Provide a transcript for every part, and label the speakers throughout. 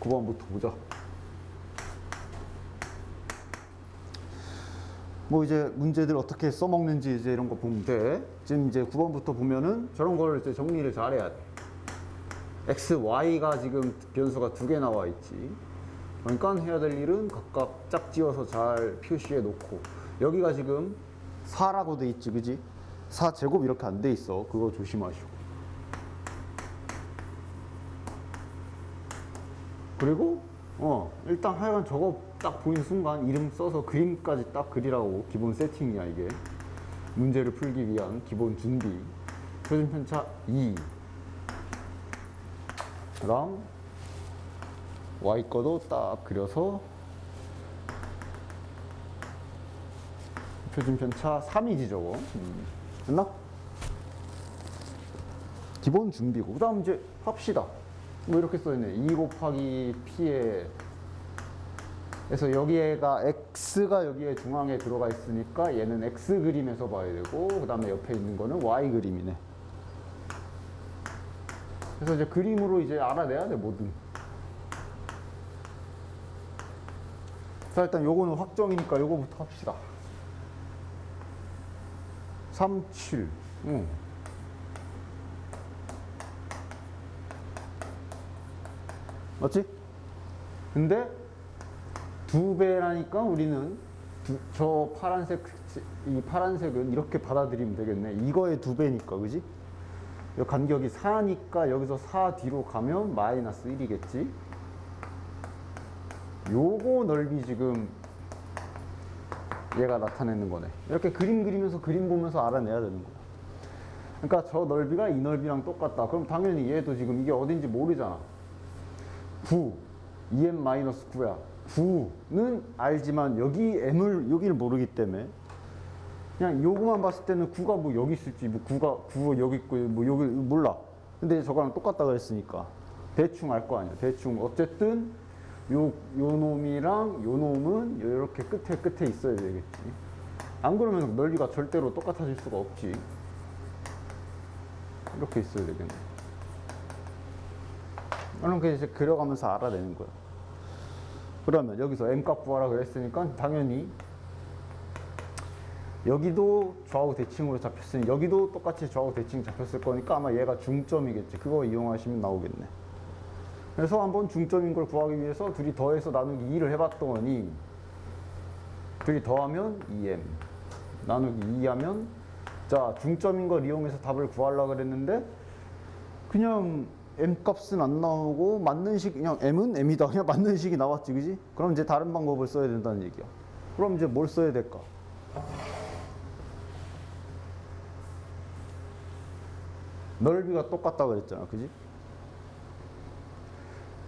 Speaker 1: 9번부터 보자. 뭐 이제 문제들 어떻게 써먹는지 이제 이런 거 보면 돼. 지금 이제 9번부터 보면은 저런 걸 이제 정리를 잘 해야 돼. x, y가 지금 변수가 2개 나와 있지. 그러니까 해야 될 일은 각각 짝지어서 잘 표시해 놓고, 여기가 지금 4라고 돼 있지, 그지? 4제곱 이렇게 안 돼 있어. 그거 조심하시고. 그리고 일단 하여간 저거 딱 보이는 순간 이름 써서 그림까지 딱 그리라고. 기본 세팅이야 이게. 문제를 풀기 위한 기본 준비. 표준 편차 2. 그다음 y 거도 딱 그려서 표준 편차 3이지 저거. 됐나? 기본 준비고. 그 다음 이제 합시다. 뭐 이렇게 써있네. 2 곱하기 p에 그래서 여기가 x가 여기에 중앙에 들어가 있으니까 얘는 x 그림에서 봐야 되고, 그 다음에 옆에 있는 거는 y 그림이네. 그래서 이제 그림으로 이제 알아내야 돼, 뭐든. 자, 일단 요거는 확정이니까 요거부터 합시다. 3, 7. 맞지? 근데 2배라니까 우리는 저 파란색, 이 파란색은 이렇게 받아들이면 되겠네. 이거의 2배니까, 그지? 이 간격이 4니까 여기서 4 뒤로 가면 마이너스 1이겠지? 요거 넓이 지금 얘가 나타내는 거네. 이렇게 그림 그리면서 그림 보면서 알아내야 되는 거야. 그러니까 저 넓이가 이 넓이랑 똑같다. 그럼 당연히 얘도 지금 이게 어딘지 모르잖아. 9, 2m-9야. 9는 알지만 여기를 모르기 때문에 그냥 요거만 봤을 때는 9가 뭐 여기 있을지, 뭐 9가 여기 있고 뭐 여기 몰라. 근데 저거랑 똑같다 그랬으니까 대충 알 거 아니야. 대충 어쨌든 요 놈이랑 요 놈은 이렇게 끝에 있어야 되겠지. 안 그러면 넓이가 절대로 똑같아질 수가 없지. 이렇게 있어야 되겠네. 이렇게 이제 그려가면서 알아내는 거야. 그러면 여기서 m값 구하라 그랬으니까 당연히 여기도 좌우 대칭으로 잡혔으니 여기도 똑같이 좌우 대칭 잡혔을 거니까 아마 얘가 중점이겠지. 그거 이용하시면 나오겠네. 그래서 한번 중점인 걸 구하기 위해서 둘이 더해서 나누기 2를 해봤더니 둘이 더하면 2m 나누기 2 하면, 자, 중점인 걸 이용해서 답을 구하려고 그랬는데 그냥 m 값은 안 나오고 맞는 식, 그냥 m은 m이다. 그냥 맞는 식이 나왔지, 그지? 그럼 이제 다른 방법을 써야 된다는 얘기야. 그럼 이제 뭘 써야 될까? 넓이가 똑같다 그랬잖아, 그지?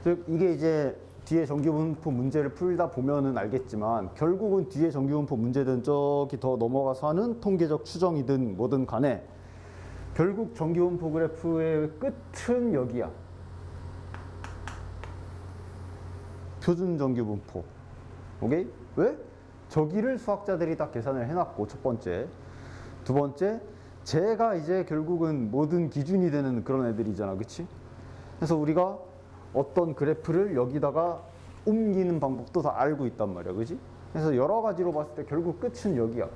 Speaker 1: 즉 이게 이제 뒤에 정규분포 문제를 풀다 보면은 알겠지만 결국은 뒤에 정규분포 문제든 저기 더 넘어가서 하는 통계적 추정이든 뭐든 간에 결국 정규분포 그래프의 끝은 여기야. 표준 정규분포. 오케이? 왜? 저기를 수학자들이 다 계산을 해놨고, 첫 번째. 두 번째, 쟤가 이제 결국은 모든 기준이 되는 그런 애들이잖아, 그치? 그래서 우리가 어떤 그래프를 여기다가 옮기는 방법도 다 알고 있단 말이야, 그지? 그래서 여러 가지로 봤을 때 결국 끝은 여기야.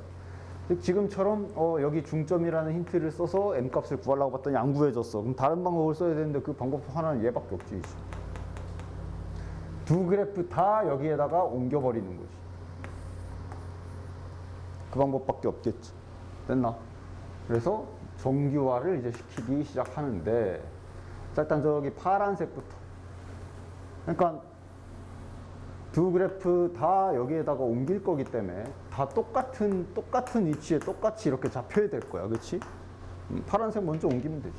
Speaker 1: 지금처럼 여기 중점이라는 힌트를 써서 m값을 구하려고 봤더니 안 구해졌어. 그럼 다른 방법을 써야 되는데 그 방법 하나는 얘밖에 없지. 두 그래프 다 여기에다가 옮겨버리는 거지. 그 방법밖에 없겠지. 됐나? 그래서 정규화를 이제 시키기 시작하는데, 자, 일단 저기 파란색부터. 그러니까 두 그래프 다 여기에다가 옮길 거기 때문에 다 똑같은 위치에 똑같이 이렇게 잡혀야 될 거야, 그렇지? 파란색 먼저 옮기면 되지.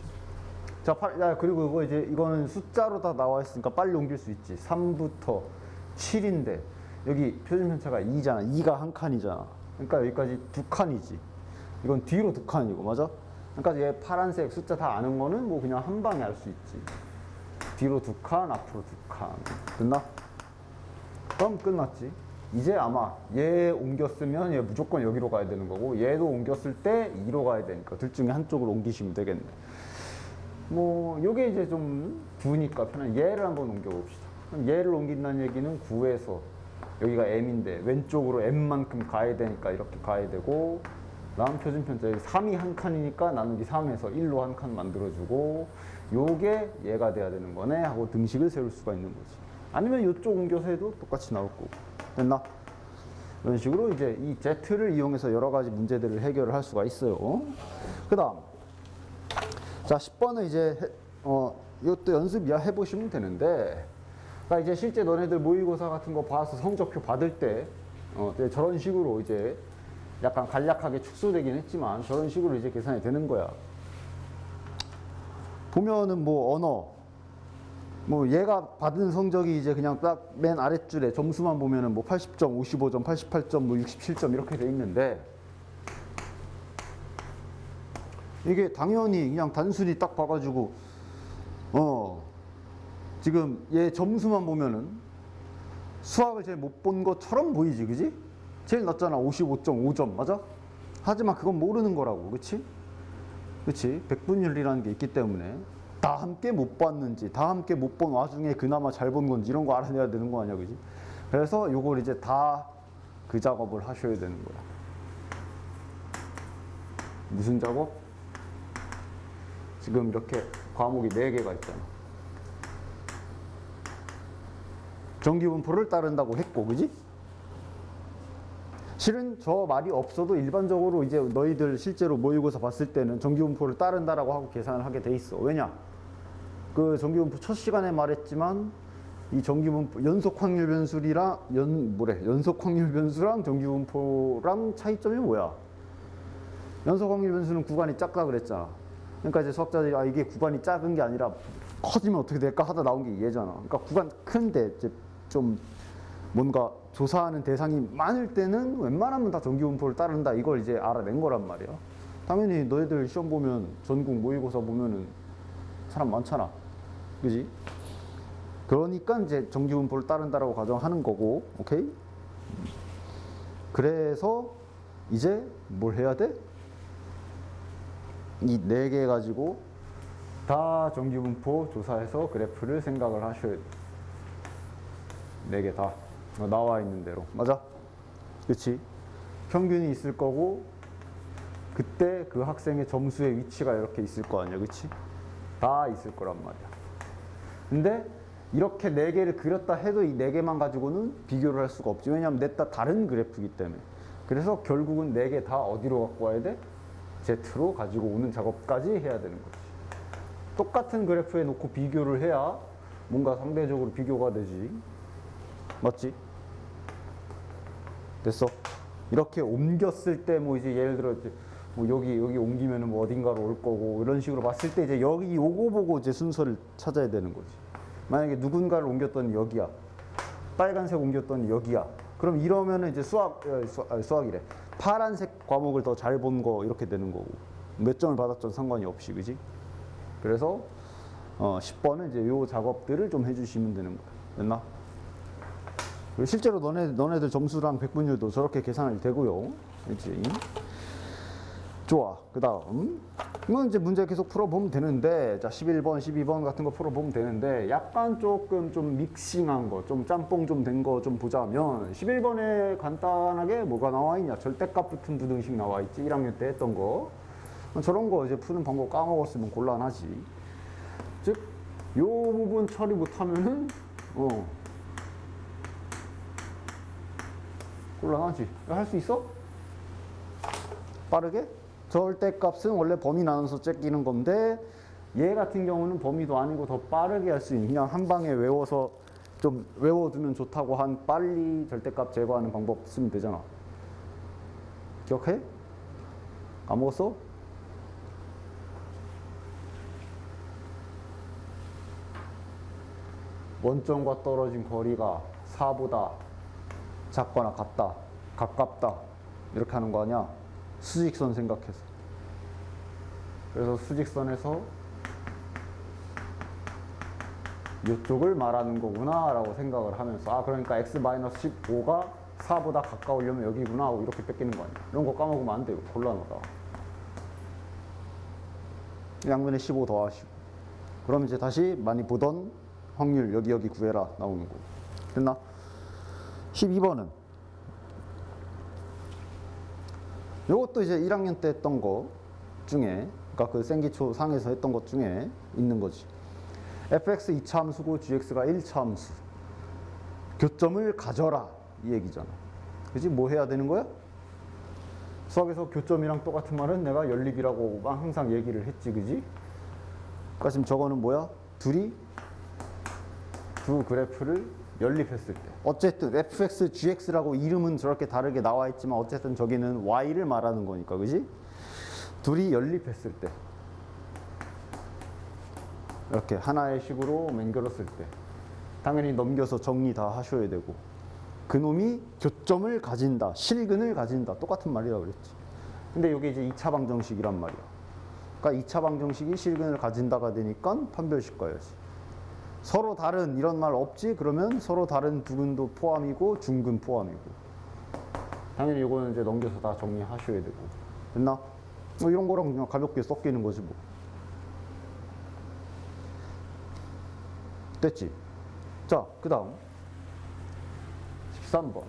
Speaker 1: 자, 그리고 이거 이제 이거는 숫자로 다 나와 있으니까 빨리 옮길 수 있지. 3부터 7인데 여기 표준 편차가 2잖아. 2가 한 칸이잖아. 그러니까 여기까지 두 칸이지. 이건 뒤로 두 칸이고, 맞아? 그러니까 얘 파란색 숫자 다 아는 거는 뭐 그냥 한 방에 알 수 있지. 뒤로 두 칸, 앞으로 두 칸. 됐나? 그럼 끝났지. 이제 아마 얘 옮겼으면 얘 무조건 여기로 가야 되는 거고, 얘도 옮겼을 때 2로 가야 되니까 둘 중에 한쪽으로 옮기시면 되겠네. 뭐 요게 이제 좀 부으니까 편한 얘를 한번 옮겨 봅시다. 그럼 얘를 옮긴다는 얘기는 9에서 여기가 m인데 왼쪽으로 m만큼 가야 되니까 이렇게 가야 되고, 다음 표준편자 3이 한 칸이니까 나누기 3에서 1로 한 칸 만들어주고, 요게 얘가 돼야 되는 거네 하고 등식을 세울 수가 있는 거지. 아니면 이쪽 옮겨서 해도 똑같이 나올 거고. 됐나? 이런 식으로 이제 이 Z를 이용해서 여러 가지 문제들을 해결을 할 수가 있어요. 그 다음, 자 10번은 이제 이것도 연습이야 해보시면 되는데, 그러니까 이제 실제 너네들 모의고사 같은 거 봐서 성적표 받을 때 저런 식으로 이제 약간 간략하게 축소되긴 했지만 저런 식으로 이제 계산이 되는 거야. 보면은 뭐 언어, 뭐 얘가 받은 성적이 이제 그냥 딱 맨 아랫줄에 점수만 보면은 뭐 80점, 55점, 88점, 뭐 67점 이렇게 돼 있는데, 이게 당연히 그냥 단순히 딱 봐가지고 지금 얘 점수만 보면은 수학을 제일 못 본 것처럼 보이지, 그지? 제일 낮잖아, 55.5점, 맞아? 하지만 그건 모르는 거라고, 그치? 그치? 백분율이라는 게 있기 때문에 다 함께 못 봤는지, 다 함께 못 본 와중에 그나마 잘 본 건지 이런 거 알아내야 되는 거 아니야, 그지? 그래서 요걸 이제 다 그 작업을 하셔야 되는 거야. 무슨 작업? 지금 이렇게 과목이 4개가 있잖아. 정기분포를 따른다고 했고, 그지? 실은 저 말이 없어도 일반적으로 이제 너희들 실제로 모의고사 봤을 때는 정기분포를 따른다라고 하고 계산을 하게 돼 있어. 왜냐? 그 정기분포 첫 시간에 말했지만 이 정기분포 연속 확률 변수랑 연속 확률 변수랑 정기분포랑 차이점이 뭐야? 연속 확률 변수는 구간이 작다 그랬잖아. 그러니까 이제 수학자들이 이게 구간이 작은 게 아니라 커지면 어떻게 될까 하다 나온 게 얘잖아. 그러니까 구간 큰데 이제 좀 뭔가 조사하는 대상이 많을 때는 웬만하면 다 정기분포를 따른다, 이걸 이제 알아낸 거란 말이야. 당연히 너희들 시험 보면 전국 모의고사 보면은 사람 많잖아, 그지? 그러니까 이제 정기분포를 따른다라고 가정하는 거고, 오케이? 그래서 이제 뭘 해야 돼? 이 4개 가지고 다 정기분포 조사해서 그래프를 생각을 하셔야 돼. 4개 다 나와 있는 대로, 맞아? 그치? 평균이 있을 거고, 그때 그 학생의 점수의 위치가 이렇게 있을 거 아니야, 그치? 다 있을 거란 말이야. 근데 이렇게 4개를 그렸다 해도 이 4개만 가지고는 비교를 할 수가 없지. 왜냐하면 넷 다 다른 그래프이기 때문에. 그래서 결국은 4개 다 어디로 갖고 와야 돼? Z로 가지고 오는 작업까지 해야 되는 거지. 똑같은 그래프에 놓고 비교를 해야 뭔가 상대적으로 비교가 되지. 맞지? 됐어? 이렇게 옮겼을 때 뭐 이제 예를 들어 이제 뭐 여기 옮기면은 뭐 어딘가로 올 거고, 이런 식으로 봤을 때 이제 여기 요거 보고 이제 순서를 찾아야 되는 거지. 만약에 누군가를 옮겼더니 여기야, 빨간색 옮겼더니 여기야, 그럼 이러면은 이제 수학이래. 파란색 과목을 더 잘 본 거 이렇게 되는 거고, 몇 점을 받았던 상관이 없이, 그지? 그래서 10번은 이제 요 작업들을 좀 해주시면 되는 거야. 됐나? 실제로 너네들 점수랑 백분율도 저렇게 계산이 되고요. 그렇지? 좋아. 그 다음 이건 이제 문제 계속 풀어보면 되는데, 자 11번, 12번 같은 거 풀어보면 되는데, 약간 조금 좀 믹싱한 거, 좀 짬뽕 좀 된 거 좀 보자면, 11번에 간단하게 뭐가 나와 있냐? 절대값 붙은 부등식 나와 있지. 1학년 때 했던 거. 저런 거 이제 푸는 방법 까먹었으면 곤란하지. 즉, 요 부분 처리 못하면은 곤란하지. 할 수 있어? 빠르게? 절대값은 원래 범위 나눠서 째끼는 건데, 얘 같은 경우는 범위도 아니고 더 빠르게 할 수 있는, 그냥 한 방에 외워서 좀 외워두면 좋다고 한 빨리 절대값 제거하는 방법 쓰면 되잖아. 기억해? 까먹었어? 원점과 떨어진 거리가 4보다 작거나 같다, 가깝다, 이렇게 하는 거 아니야? 수직선 생각해서. 그래서 수직선에서 이쪽을 말하는 거구나 라고 생각을 하면서, 그러니까 x-15가 4보다 가까우려면 여기구나 하고 이렇게 뺏기는 거 아니야. 이런 거 까먹으면 안 돼요. 곤란하다. 양면에 15 더하시고, 그럼 이제 다시 많이 보던 확률 여기 구해라 나오는 거. 됐나? 12번은 이것도 이제 1학년 때 했던 거 중에, 그러니까 그 생기초 상에서 했던 것 중에 있는 거지. fx 2차 함수고 gx가 1차 함수. 교점을 가져라 이 얘기잖아. 그지? 뭐 해야 되는 거야? 수학에서 교점이랑 똑같은 말은 내가 연립이라고 항상 얘기를 했지, 그지? 그러니까 지금 저거는 뭐야? 둘이 두 그래프를 연립했을 때. 어쨌든 fx, gx라고 이름은 저렇게 다르게 나와 있지만 어쨌든 저기는 y를 말하는 거니까, 그지? 둘이 연립했을 때. 이렇게 하나의 식으로 만들었을 때. 당연히 넘겨서 정리 다 하셔야 되고. 그놈이 교점을 가진다, 실근을 가진다. 똑같은 말이라고 그랬지. 근데 이게 이제 2차 방정식이란 말이야. 그러니까 2차 방정식이 실근을 가진다가 되니까 판별식 가야지. 서로 다른 이런 말 없지? 그러면 서로 다른 두근도 포함이고 중근 포함이고. 당연히 이거는 이제 넘겨서 다 정리하셔야 되고. 됐나? 뭐 이런 거랑 그냥 가볍게 섞이는 거지 뭐. 됐지? 자, 그 다음 13번.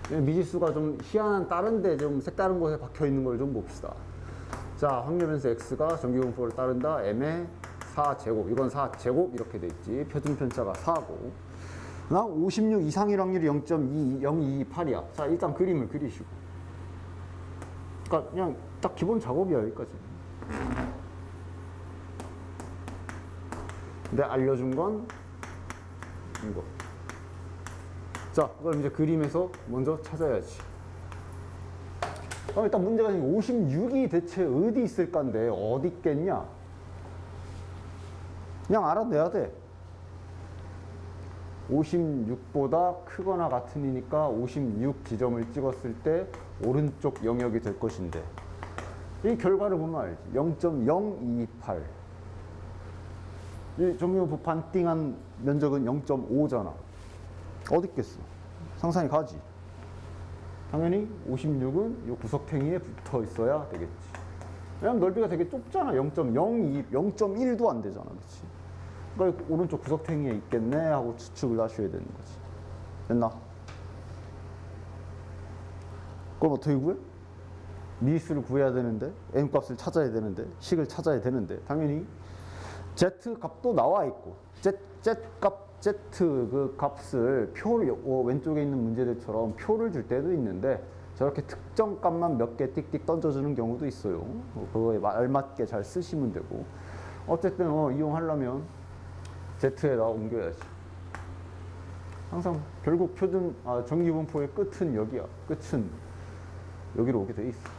Speaker 1: 미지수가 좀 희한한 다른데 좀 색다른 곳에 박혀 있는 걸 좀 봅시다. 자, 확률변수 x가 정기분포를 따른다. m의 4제곱. 이건 4제곱 이렇게 돼 있지. 표준 편차가 4고. 그다음 56 이상일 확률이 0.0228이야. 자, 일단 그림을 그리시고. 그러니까 그냥 딱 기본 작업이야, 여기까지. 근데 알려준 건 이거. 자, 그걸 이제 그림에서 먼저 찾아야지. 일단 문제가 지금 56이 대체 어디 있을까인데 어디 있겠냐? 그냥 알아내야 돼. 56보다 크거나 같으니까 56 지점을 찍었을 때 오른쪽 영역이 될 것인데 이 결과를 보면 알지. 0.028. 이 정규분포 반띵한 면적은 0.5잖아. 어디 있겠어? 상상이 가지. 당연히 56은 이 구석탱이에 붙어 있어야 되겠지. 왜냐면 넓이가 되게 좁잖아. 0.02, 0.1도 안 되잖아. 그렇지? 그러니까 오른쪽 구석탱이에 있겠네 하고 추측을 하셔야 되는 거지. 됐나? 그럼 어떻게 구해? 미수를 구해야 되는데, m 값을 찾아야 되는데, 식을 찾아야 되는데, 당연히 z 값도 나와 있고, z 값, z 그 값을 표를 왼쪽에 있는 문제들처럼 표를 줄 때도 있는데 저렇게 특정 값만 몇 개 띡띡 던져주는 경우도 있어요. 그거에 알맞게 잘 쓰시면 되고. 어쨌든 이용하려면 z에다 옮겨야지. 항상 결국 표준 정기분포의 끝은 여기야. 끝은 여기로 오게 돼 있어.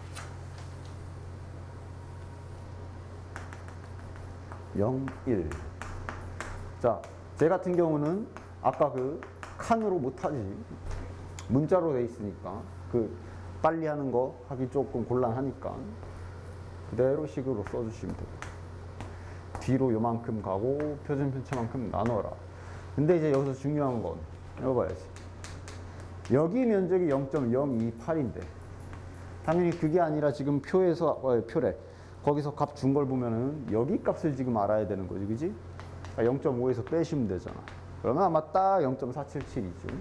Speaker 1: 0, 1. 자, 제 같은 경우는 아까 그 칸으로 못하지. 문자로 돼 있으니까 그 빨리 하는 거 하기 조금 곤란하니까 그대로 식으로 써주시면 돼요. 뒤로 요만큼 가고 표준 편차만큼 나눠라. 근데 이제 여기서 중요한 건 이거 봐야지. 여기 면적이 0.028인데 당연히 그게 아니라 지금 표에서 표래. 거기서 값 준 걸 보면은 여기 값을 지금 알아야 되는 거지, 그지? 0.5에서 빼시면 되잖아. 그러면 아마 딱 0.477이죠.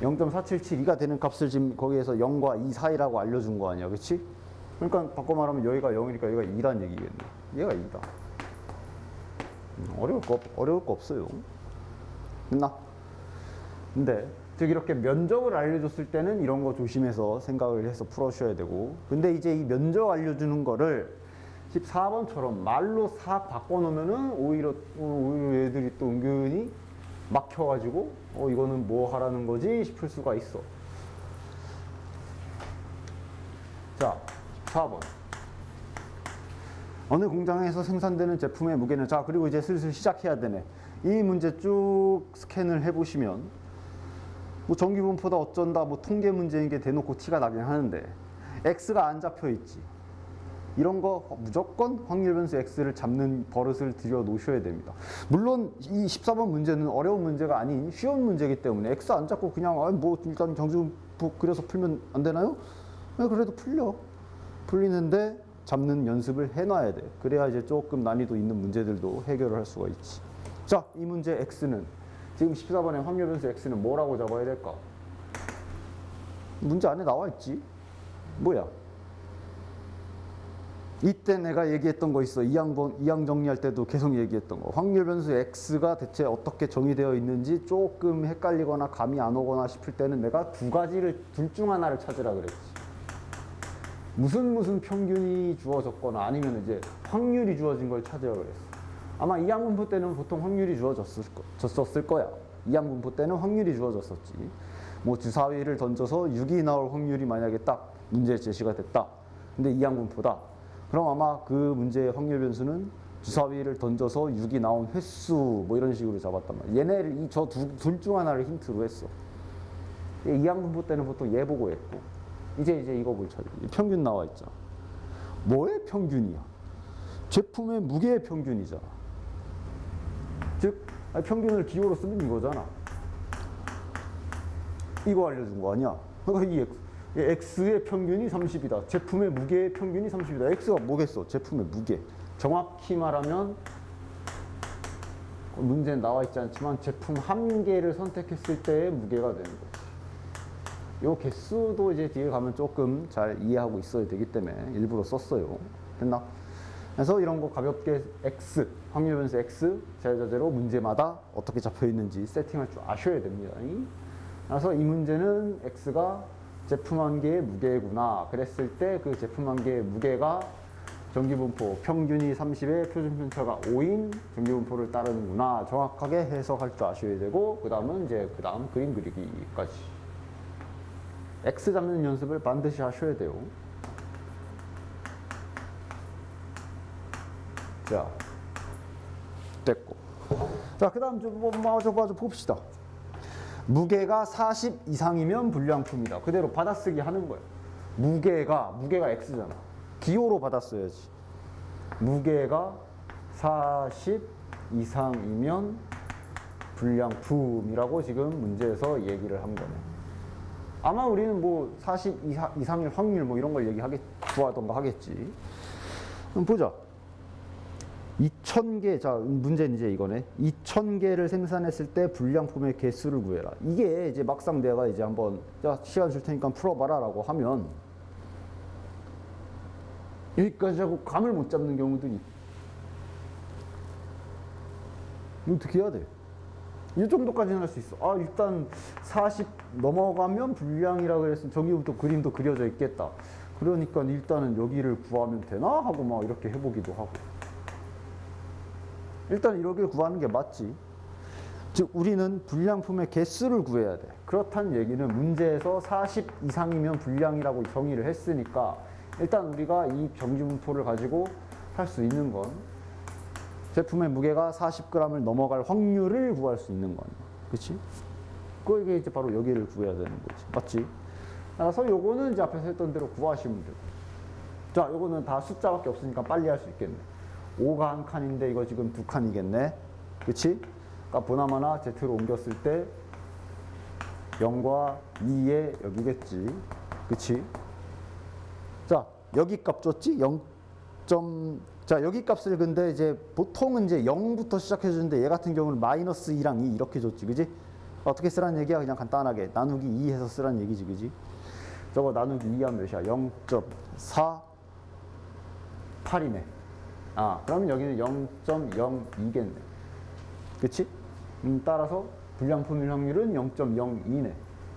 Speaker 1: 0.477이가 되는 값을 지금 거기에서 0과 2 사이라고 알려준 거 아니야, 그렇지? 그러니까 바꿔 말하면 여기가 0이니까 여기가 2란 얘기겠네. 얘가 2다. 어려울 거 없어요. 됐나? 근데 즉 이렇게 면적을 알려줬을 때는 이런 거 조심해서 생각을 해서 풀어셔야 되고, 근데 이제 이 면적 알려주는 거를 14번처럼 말로 싹 바꿔놓으면은 오히려 애들이 또 은근히 막혀가지고 이거는 뭐 하라는 거지 싶을 수가 있어. 자, 4번. 어느 공장에서 생산되는 제품의 무게는, 자, 그리고 이제 슬슬 시작해야 되네. 이 문제 쭉 스캔을 해보시면 뭐 정기분포다 어쩐다 뭐 통계 문제인 게 대놓고 티가 나긴 하는데 x가 안 잡혀 있지. 이런 거 무조건 확률변수 x를 잡는 버릇을 들여 놓으셔야 됩니다. 물론 이 14번 문제는 어려운 문제가 아닌 쉬운 문제이기 때문에 x 안 잡고 그냥 뭐 일단 정기분포 그려서 풀면 안 되나요? 그래도 풀리는데 잡는 연습을 해놔야 돼. 그래야 이제 조금 난이도 있는 문제들도 해결을 할 수가 있지. 자, 이 문제 X는 지금 14번의 확률 변수 X는 뭐라고 잡아야 될까? 문제 안에 나와 있지. 뭐야? 이때 내가 얘기했던 거 있어. 2항 정리할 때도 계속 얘기했던 거. 확률 변수 X가 대체 어떻게 정의되어 있는지 조금 헷갈리거나 감이 안 오거나 싶을 때는 내가 두 가지를 둘 중 하나를 찾으라 그랬지. 무슨 평균이 주어졌거나 아니면 이제 확률이 주어진 걸 찾으라 그랬어. 아마 2항 분포 때는 보통 확률이 주어졌을 거야. 2항 분포 때는 확률이 주어졌었지. 뭐 주사위를 던져서 6이 나올 확률이 만약에 딱 문제 제시가 됐다. 근데 2항 분포다. 그럼 아마 그 문제의 확률 변수는 주사위를 던져서 6이 나온 횟수 뭐 이런 식으로 잡았단 말이야. 얘네를 저 둘 중 하나를 힌트로 했어. 2항 분포 때는 보통 얘 보고 했고 이제 이거 뭘 찾아? 평균 나와 있잖아. 뭐의 평균이야? 제품의 무게의 평균이잖아. 즉 평균을 기호로 쓰면 이거잖아. 이거 알려준 거 아니야? 그러니까 이 X의 평균이 30이다. 제품의 무게의 평균이 30이다. X가 뭐겠어? 제품의 무게. 정확히 말하면 문제는 나와 있지 않지만 제품 한 개를 선택했을 때의 무게가 되는 거지. 요 개수도 이제 뒤에 가면 조금 잘 이해하고 있어야 되기 때문에 일부러 썼어요. 됐나? 그래서 이런 거 가볍게 X, 확률 변수 X, 자유자재로 문제마다 어떻게 잡혀 있는지 세팅할 줄 아셔야 됩니다. 그래서 이 문제는 X가 제품 한 개의 무게구나. 그랬을 때 그 제품 한 개의 무게가 정기분포 평균이 30에 표준 편차가 5인 정기분포를 따르는구나. 정확하게 해석할 줄 아셔야 되고 그 다음은 그 다음 그림 그리기까지. X 잡는 연습을 반드시 하셔야 돼요. 자, 됐고. 자, 그 다음 마저 봅시다. 무게가 40 이상이면 불량품이다. 그대로 받아쓰기 하는 거예요. 무게가 X잖아. 기호로 받았어야지. 무게가 40 이상이면 불량품이라고 지금 문제에서 얘기를 한 거네. 아마 우리는 뭐 40 이상일 확률 뭐 이런 걸 구하던가 하겠지. 그럼 보자. 2,000개, 자, 문제는 이제 이거네. 2,000개를 생산했을 때 불량품의 개수를 구해라. 이게 이제 막상 내가 이제 한번, 자, 시간 줄 테니까 풀어봐라 라고 하면, 여기까지 하고 감을 못 잡는 경우들이. 어떻게 해야 돼? 이 정도까지는 할 수 있어. 아, 일단 40 넘어가면 불량이라 그랬으면 저기부터 그림도 그려져 있겠다. 그러니까 일단은 여기를 구하면 되나? 하고 막 이렇게 해보기도 하고. 일단 이렇게 구하는 게 맞지. 즉 우리는 불량품의 개수를 구해야 돼. 그렇다는 얘기는 문제에서 40 이상이면 불량이라고 정의를 했으니까 일단 우리가 이 정기분포를 가지고 할 수 있는 건 제품의 무게가 40g을 넘어갈 확률을 구할 수 있는 거 아니야. 그렇지? 그게 이제 바로 여기를 구해야 되는 거지. 맞지? 따라서 요거는 이제 앞에서 했던 대로 구하시면 되고. 자, 요거는 다 숫자밖에 없으니까 빨리 할 수 있겠네. 5가 한 칸인데 이거 지금 두 칸이겠네. 그치? 그러니까 보나마나 Z로 옮겼을 때 0과 2에 여기겠지. 그치? 자, 여기 값 줬지? 0. 자, 여기 값을 근데 이제 보통은 이제 0부터 시작해 주는데 얘 같은 경우는 마이너스 2랑 2 이렇게 줬지. 그지? 어떻게 쓰라는 얘기야? 그냥 간단하게 나누기 2 해서 쓰라는 얘기지. 그지? 저거 나누기 2 하면 몇이야? 0.48이네. 아, 그러면 여기는 0.02겠네. 그치? 따라서 불량품일 확률은 0.02네.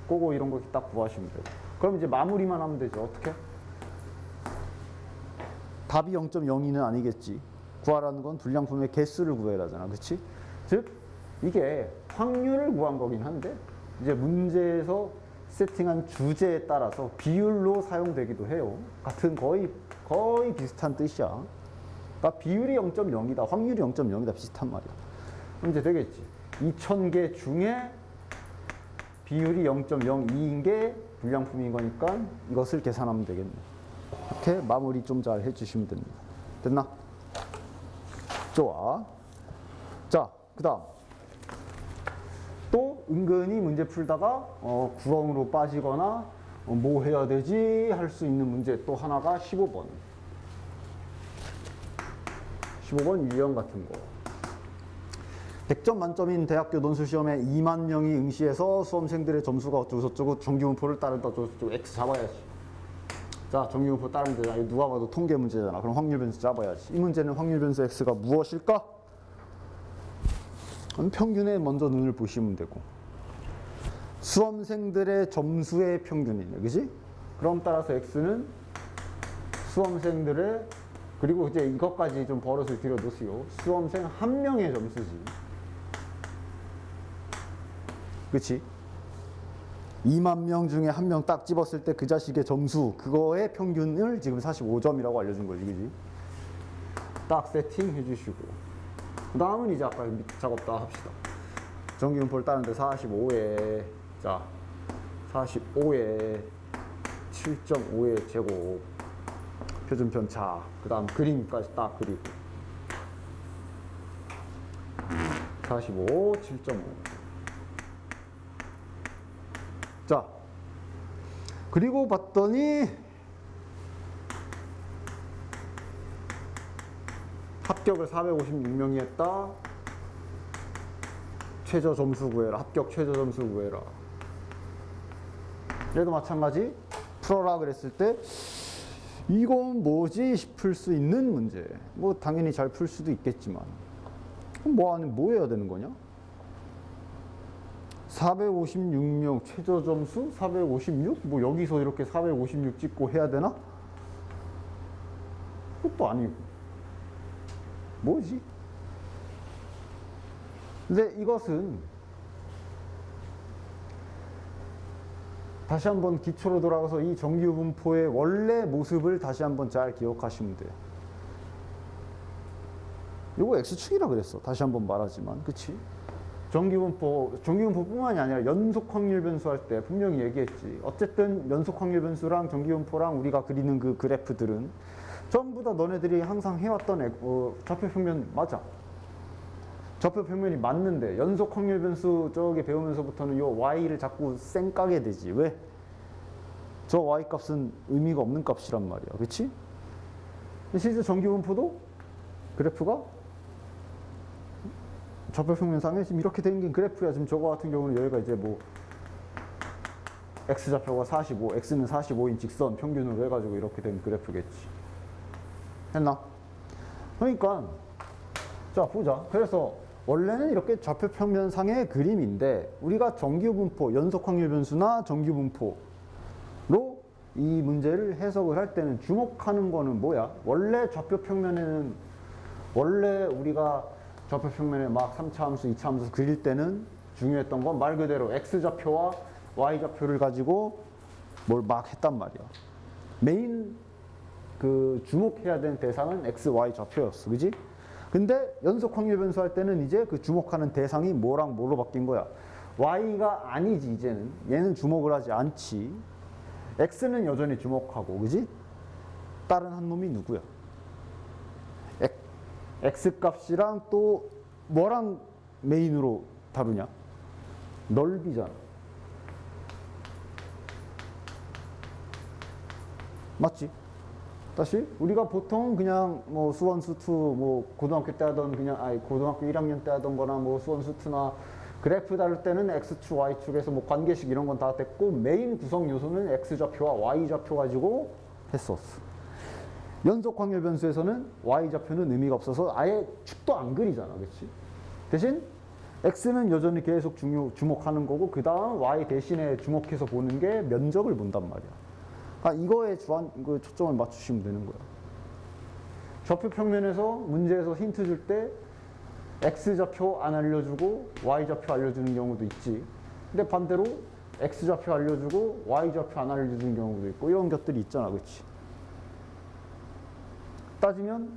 Speaker 1: 그거 이런 거 딱 구하시면 되고. 그럼 이제 마무리만 하면 되죠. 어떻게? 답이 0.02는 아니겠지. 구하라는 건 불량품의 개수를 구해라잖아. 그치? 즉, 이게 확률을 구한 거긴 한데, 이제 문제에서 세팅한 주제에 따라서 비율로 사용되기도 해요. 같은 거의 비슷한 뜻이야. 그러니까 비율이 0.0이다, 확률이 0.0이다 비슷한 말이야. 그럼 이제 되겠지. 2,000개 중에 비율이 0.02인 게 불량품인 거니까 이것을 계산하면 되겠네. 이렇게 마무리 좀 잘 해주시면 됩니다. 됐나? 좋아. 자, 그 다음. 또 은근히 문제 풀다가 구렁으로 빠지거나 뭐 해야 되지 할 수 있는 문제 또 하나가 15번. 15번 유형 같은 거. 100점 만점인 대학교 논술시험에 2만 명이 응시해서 수험생들의 점수가 어쩌고저쩌고 정기분포를 따른다 어쩌고저쩌고 X 잡아야지. 자, 정기분포 따르면 되잖아. 이거 누가 봐도 통계 문제잖아. 그럼 확률 변수 잡아야지. 이 문제는 확률 변수 X가 무엇일까? 평균에 먼저 눈을 보시면 되고. 수험생들의 점수의 평균이네. 그지? 그럼 따라서 X는 수험생들의, 그리고 이제 이것까지 좀 버릇을 들여놓으시오. 수험생 한 명의 점수지. 그치? 2만 명 중에 한 명 딱 집었을 때 그 자식의 점수, 그거의 평균을 지금 45점이라고 알려준 거지. 그지? 딱 세팅해 주시고. 그 다음은 이제 아까 작업 다 합시다. 정기분포를 따는데 45에, 자, 45에 7.5의 제곱. 표준 편차. 그 다음 그림까지 딱 그리고. 45, 7.5. 자, 그리고 봤더니 합격을 456명이 했다. 최저 점수 구해라. 합격 최저 점수 구해라. 얘도 마찬가지. 풀어라 그랬을 때 이건 뭐지 싶을 수 있는 문제. 뭐 당연히 잘 풀 수도 있겠지만 뭐 해야 되는 거냐? 456명 최저 점수 456? 뭐 여기서 이렇게 456 찍고 해야 되나? 그것도 아니고. 뭐지? 근데 이것은 다시 한번 기초로 돌아가서 이 정규분포의 원래 모습을 다시 한번 잘 기억하시면 돼요. 이거 X축이라 그랬어. 다시 한번 말하지만. 그치? 정기분포뿐만이 아니라 연속 확률 변수 할 때 분명히 얘기했지. 어쨌든 연속 확률 변수랑 정기분포랑 우리가 그리는 그 그래프들은 전부 다 너네들이 항상 해왔던 좌표평면 맞아. 좌표평면이 맞는데 연속 확률 변수 저기 배우면서부터는 요 y를 자꾸 쌩 까게 되지. 왜? 저 y 값은 의미가 없는 값이란 말이야. 그치? 실제 정기분포도 그래프가 좌표평면상에 지금 이렇게 된 게 그래프야. 지금 저거 같은 경우는 여기가 이제 뭐 x좌표가 45, x는 45인 직선 평균으로 해가지고 이렇게 된 그래프겠지. 했나? 그러니까 자 보자. 그래서 원래는 이렇게 좌표평면상의 그림인데 우리가 정규분포, 연속확률 변수나 정규분포로 이 문제를 해석을 할 때는 주목하는 거는 뭐야? 원래 좌표평면에는 원래 우리가 좌표평면에 막 3차 함수, 2차 함수 그릴 때는 중요했던 건 말 그대로 x좌표와 y좌표를 가지고 뭘 막 했단 말이야. 메인 그 주목해야 되는 대상은 x, y 좌표였어. 그지? 근데 연속 확률 변수 할 때는 이제 그 주목하는 대상이 뭐랑 뭐로 바뀐 거야? y가 아니지. 이제는 얘는 주목을 하지 않지. x는 여전히 주목하고. 그지? 다른 한 놈이 누구야? x 값이랑 또 뭐랑 메인으로 다루냐? 넓이잖아. 맞지? 다시 우리가 보통 그냥 뭐 수원 수투 뭐 고등학교 때 하던 그냥 고등학교 1학년 때 하던 거나 뭐 수원 수투나 그래프 다룰 때는 x축 y축에서 뭐 관계식 이런 건 다 됐고 메인 구성 요소는 x좌표와 y좌표 가지고 했었어. 연속 확률 변수에서는 y좌표는 의미가 없어서 아예 축도 안 그리잖아. 그렇지? 대신 x는 여전히 계속 주목하는 거고 그 다음 y 대신에 주목해서 보는 게 면적을 본단 말이야. 이거에 초점을 맞추시면 되는 거야. 좌표 평면에서 문제에서 힌트 줄 때 x좌표 안 알려주고 y좌표 알려주는 경우도 있지. 근데 반대로 x좌표 알려주고 y좌표 안 알려주는 경우도 있고 이런 것들이 있잖아. 그렇지? 따지면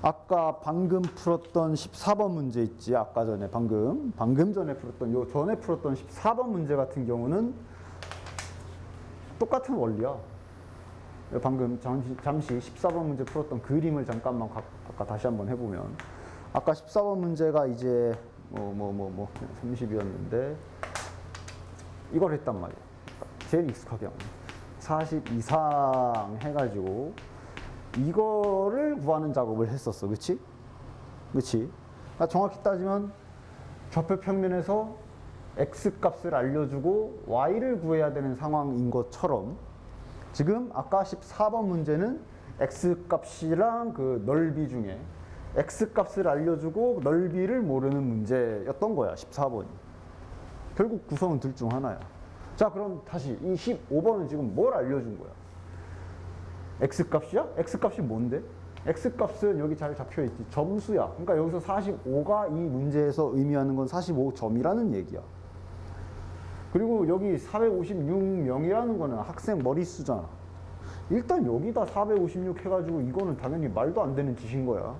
Speaker 1: 아까 방금 풀었던 14번 문제 있지. 아까 전에 방금 전에 풀었던 요 전에 풀었던 14번 문제 같은 경우는 똑같은 원리야. 방금 잠시 14번 문제 풀었던 그림을 잠깐만 아까 다시 한번 해보면 아까 14번 문제가 이제 30이었는데 이걸 했단 말이야. 제일 익숙하게 하면 40 이상 해가지고 이거를 구하는 작업을 했었어. 그치? 그치? 정확히 따지면 좌표 평면에서 x값을 알려주고 y를 구해야 되는 상황인 것처럼 지금 아까 14번 문제는 x값이랑 그 넓이 중에 x값을 알려주고 넓이를 모르는 문제였던 거야. 14번이. 결국 구성은 둘 중 하나야. 자, 그럼 다시 이 15번은 지금 뭘 알려준 거야? x값이야? x값이 뭔데? x값은 여기 잘 잡혀있지. 점수야. 그러니까 여기서 45가 이 문제에서 의미하는 건 45점이라는 얘기야. 그리고 여기 456명이라는 거는 학생 머릿수잖아. 일단 여기다 456 해가지고 이거는 당연히 말도 안 되는 짓인 거야.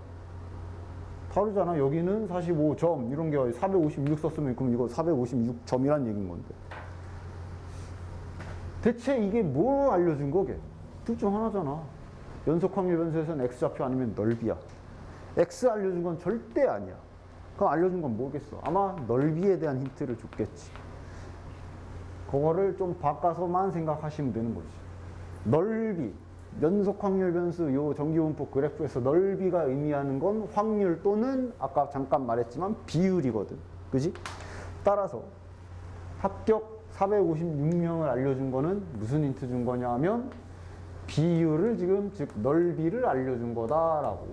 Speaker 1: 다르잖아. 여기는 45점 이런 게 456 썼으면 그럼 이거 456점이란 얘기인 건데. 대체 이게 뭐 알려준 거게? 둘 중 하나잖아. 연속 확률 변수에서는 x좌표 아니면 넓이야. x 알려준 건 절대 아니야. 그럼 알려준 건 뭐겠어? 아마 넓이에 대한 힌트를 줬겠지. 그거를 좀 바꿔서만 생각하시면 되는 거지. 넓이, 연속 확률 변수 요 정기분포 그래프에서 넓이가 의미하는 건 확률 또는 아까 잠깐 말했지만 비율이거든. 그지? 따라서 합격 456명을 알려준 거는 무슨 힌트 준 거냐 하면 비율을 지금 즉 넓이를 알려준 거다라고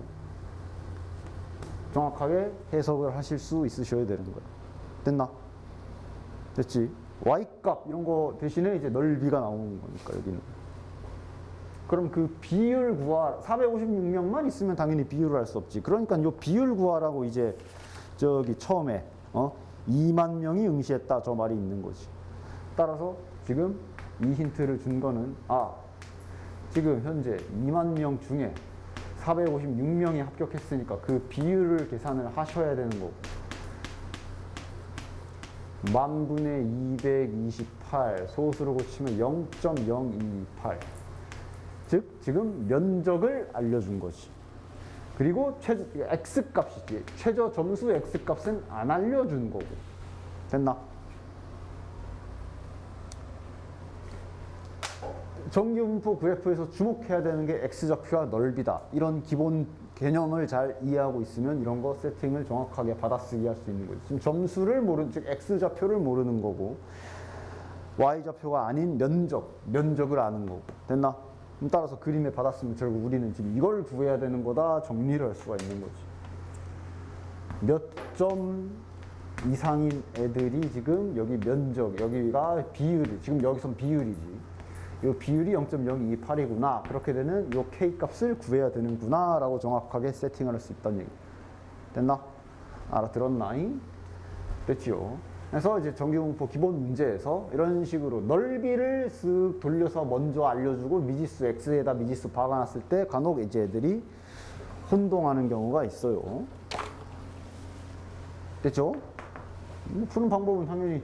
Speaker 1: 정확하게 해석을 하실 수 있으셔야 되는 거야. 됐나? 됐지? y값 이런 거 대신에 이제 넓이가 나오는 거니까 여기는. 그럼 그 비율 구하 456명만 있으면 당연히 비율을 할 수 없지. 그러니까 요 비율 구하라고 이제 저기 처음에 2만 명이 응시했다 저 말이 있는 거지. 따라서 지금 이 힌트를 준 거는 지금 현재 2만 명 중에 456명이 합격했으니까 그 비율을 계산을 하셔야 되는 거고. 만분의 228 소수로 고치면 0.028. 즉 지금 면적을 알려준 거지. 그리고 x값이지. 최저 점수 x값은 안 알려준 거고. 됐나? 정기분포 그래프에서 주목해야 되는 게 x좌표와 넓이다. 이런 기본 개념을 잘 이해하고 있으면 이런 거 세팅을 정확하게 받아쓰기 할 수 있는 거지. 지금 점수를 모르는, 즉 x좌표를 모르는 거고 y좌표가 아닌 면적을 아는 거고. 됐나? 따라서 그림에 받았으면 결국 우리는 지금 이걸 구해야 되는 거다 정리를 할 수가 있는 거지. 몇 점 이상인 애들이 지금 여기 면적, 여기가 비율이, 지금 여기선 비율이지. 이 비율이 0.028이구나. 그렇게 되는 이 K값을 구해야 되는구나 라고 정확하게 세팅을 할 수 있다는 얘기. 됐나? 알아들었나? 됐지요? 그래서 이제 정기분포 기본 문제에서 이런 식으로 넓이를 쓱 돌려서 먼저 알려주고 미지수 X에다 미지수 박아놨을 때 간혹 이제 애들이 혼동하는 경우가 있어요. 됐죠? 푸는 방법은 당연히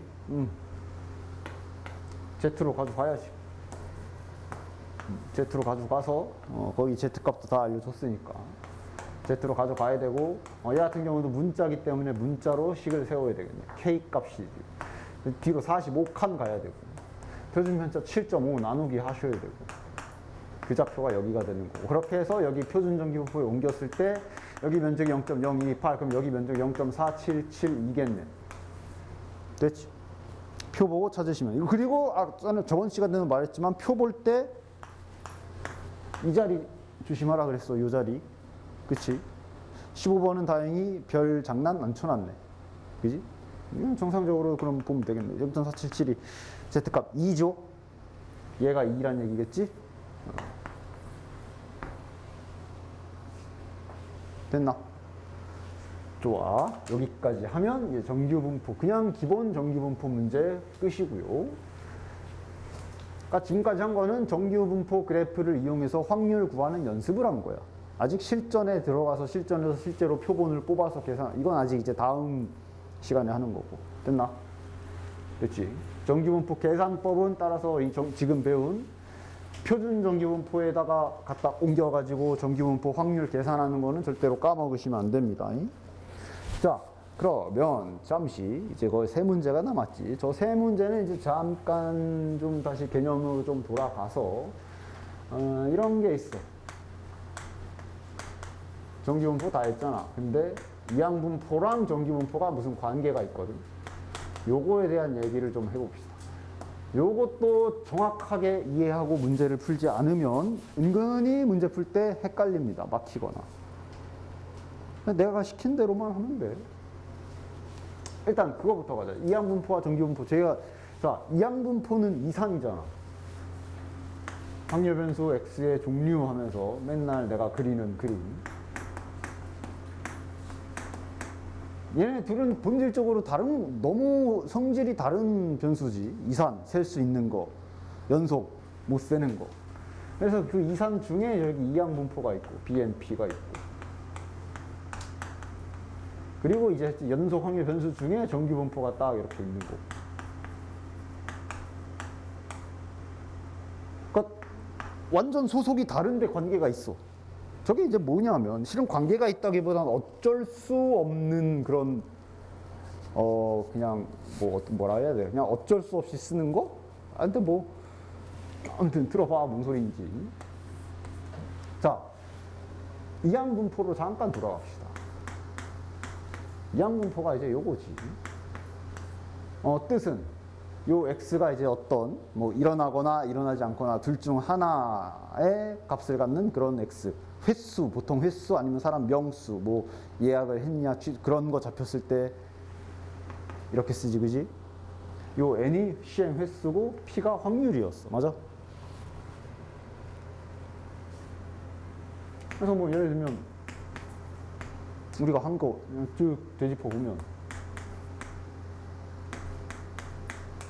Speaker 1: Z로 가져가야지. Z로 가져가서 거기 Z값도 다 알려줬으니까 Z로 가져가야 되고 얘 같은 경우도 문자기 때문에 문자로 식을 세워야 되겠네. K값이 뒤로 45칸 가야 되고 표준편차 7.5 나누기 하셔야 되고 그 좌표가 여기가 되는 거고 그렇게 해서 여기 표준정기분포에 옮겼을 때 여기 면적이 0.028 그럼 여기 면적 0.477이겠네. 됐지? 표 보고 찾으시면 그리고 저번 시간에도 말했지만 표 볼 때 이 자리 조심하라 그랬어. 이 자리. 그치? 15번은 다행히 별 장난 안 쳐놨네. 그지? 정상적으로 그럼 보면 되겠네. 0.477이 Z값 2죠? 얘가 2란 얘기겠지? 됐나? 좋아. 여기까지 하면 이제 정규분포, 그냥 기본 정규분포 문제 끝이고요. 그러니까 지금까지 한 거는 정규분포 그래프를 이용해서 확률 구하는 연습을 한 거야. 아직 실전에 들어가서 실전에서 실제로 표본을 뽑아서 계산, 이건 아직 이제 다음 시간에 하는 거고. 됐나? 됐지? 정규분포 계산법은 따라서 지금 배운 표준 정규분포에다가 갖다 옮겨가지고 정규분포 확률 계산하는 거는 절대로 까먹으시면 안 됩니다. 자, 그러면 잠시 이제 거의 세 문제가 남았지. 저 세 문제는 이제 잠깐 좀 다시 개념으로 좀 돌아가서 이런 게 있어. 정기분포 다 했잖아. 근데 이항분포랑 정기분포가 무슨 관계가 있거든. 요거에 대한 얘기를 좀 해봅시다. 요것도 정확하게 이해하고 문제를 풀지 않으면 은근히 문제 풀 때 헷갈립니다. 막히거나. 내가 시킨 대로만 하면 돼. 일단 그거부터 가자. 이항분포와 정기분포. 자, 이항분포는 이산이잖아. 확률 변수 x의 종류 하면서 맨날 내가 그리는 그림. 얘네 둘은 본질적으로 너무 성질이 다른 변수지. 이산, 셀 수 있는 거, 연속, 못 세는 거. 그래서 그 이산 중에 여기 이항분포가 있고, BNP가 있고. 그리고 이제 연속 확률 변수 중에 정기분포가 딱 이렇게 있는 거. 그러니까 완전 소속이 다른데 관계가 있어. 저게 이제 뭐냐면 실은 관계가 있다기보다는 어쩔 수 없는 그런 그냥 뭐라 해야 돼? 그냥 어쩔 수 없이 쓰는 거? 아무튼 들어봐 뭔 소리인지. 자, 이항분포로 잠깐 돌아갑시다. 이항분포가 이제 요거지. 뜻은 요 x가 이제 어떤 일어나거나 일어나지 않거나 둘 중 하나의 값을 갖는 그런 x. 횟수, 보통 횟수 아니면 사람 명수, 예약을 했냐, 그런 거 잡혔을 때 이렇게 쓰지, 그지? 요 n이 시행 횟수고 p가 확률이었어. 맞아? 그래서 예를 들면 우리가 한 거 그냥 쭉 되짚어 보면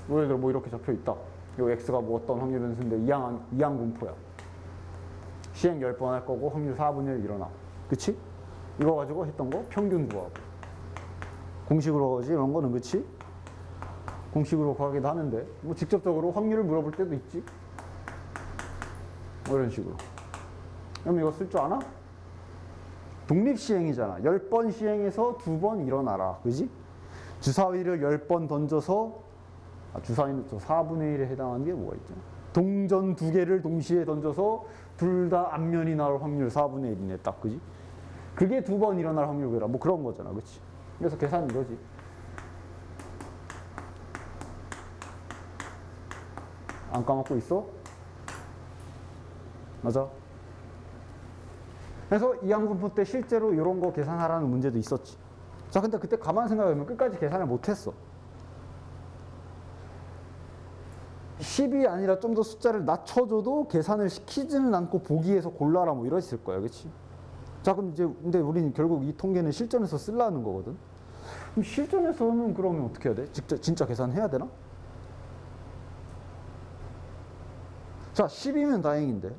Speaker 1: 예를 들어 이렇게 잡혀 있다. 요 x가 어떤 확률 변수인데 이항분포야. 시행 10번 할 거고 확률 4분의 1 일어나. 그치? 이거 가지고 했던 거 평균 구하고. 공식으로 하지 이런 거는 그치? 공식으로 구하기도 하는데 직접적으로 확률을 물어볼 때도 있지. 이런 식으로. 그럼 이거 쓸 줄 아나? 독립시행이잖아. 10번 시행해서 2번 일어나라. 그지? 주사위를 10번 던져서 주사위는 또 4분의 1에 해당하는 게 뭐가 있죠? 동전 2개를 동시에 던져서 둘 다 앞면이 나올 확률 4분의 1이네. 딱 그지? 그게 2번 일어날 확률이라 그런 거잖아. 그치? 그래서 계산 이거지. 안 까먹고 있어? 맞아? 그래서 이항분포 때 실제로 이런 거 계산하라는 문제도 있었지. 자, 근데 그때 가만 생각해보면 끝까지 계산을 못했어. 10이 아니라 좀 더 숫자를 낮춰줘도 계산을 시키지는 않고 보기에서 골라라 이랬을 거야. 그치? 자, 그럼 이제 근데 우리는 결국 이 통계는 실전에서 쓰려는 거거든. 그럼 실전에서는 그러면 어떻게 해야 돼? 진짜 계산해야 되나? 자, 10이면 다행인데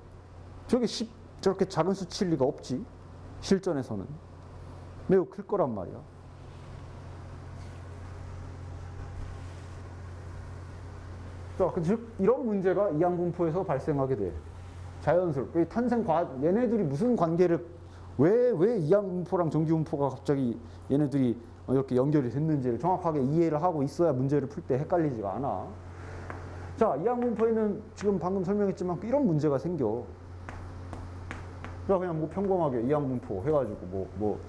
Speaker 1: 저렇게 작은 수치일 리가 없지. 실전에서는 매우 클 거란 말이야. 자, 즉 이런 문제가 이항분포에서 발생하게 돼. 자연스럽게 얘네들이 무슨 관계를 왜 이항분포랑 정기분포가 갑자기 얘네들이 이렇게 연결이 됐는지를 정확하게 이해를 하고 있어야 문제를 풀 때 헷갈리지가 않아. 자, 이항분포에는 지금 방금 설명했지만 이런 문제가 생겨. 그냥 평범하게 이항분포 해가지고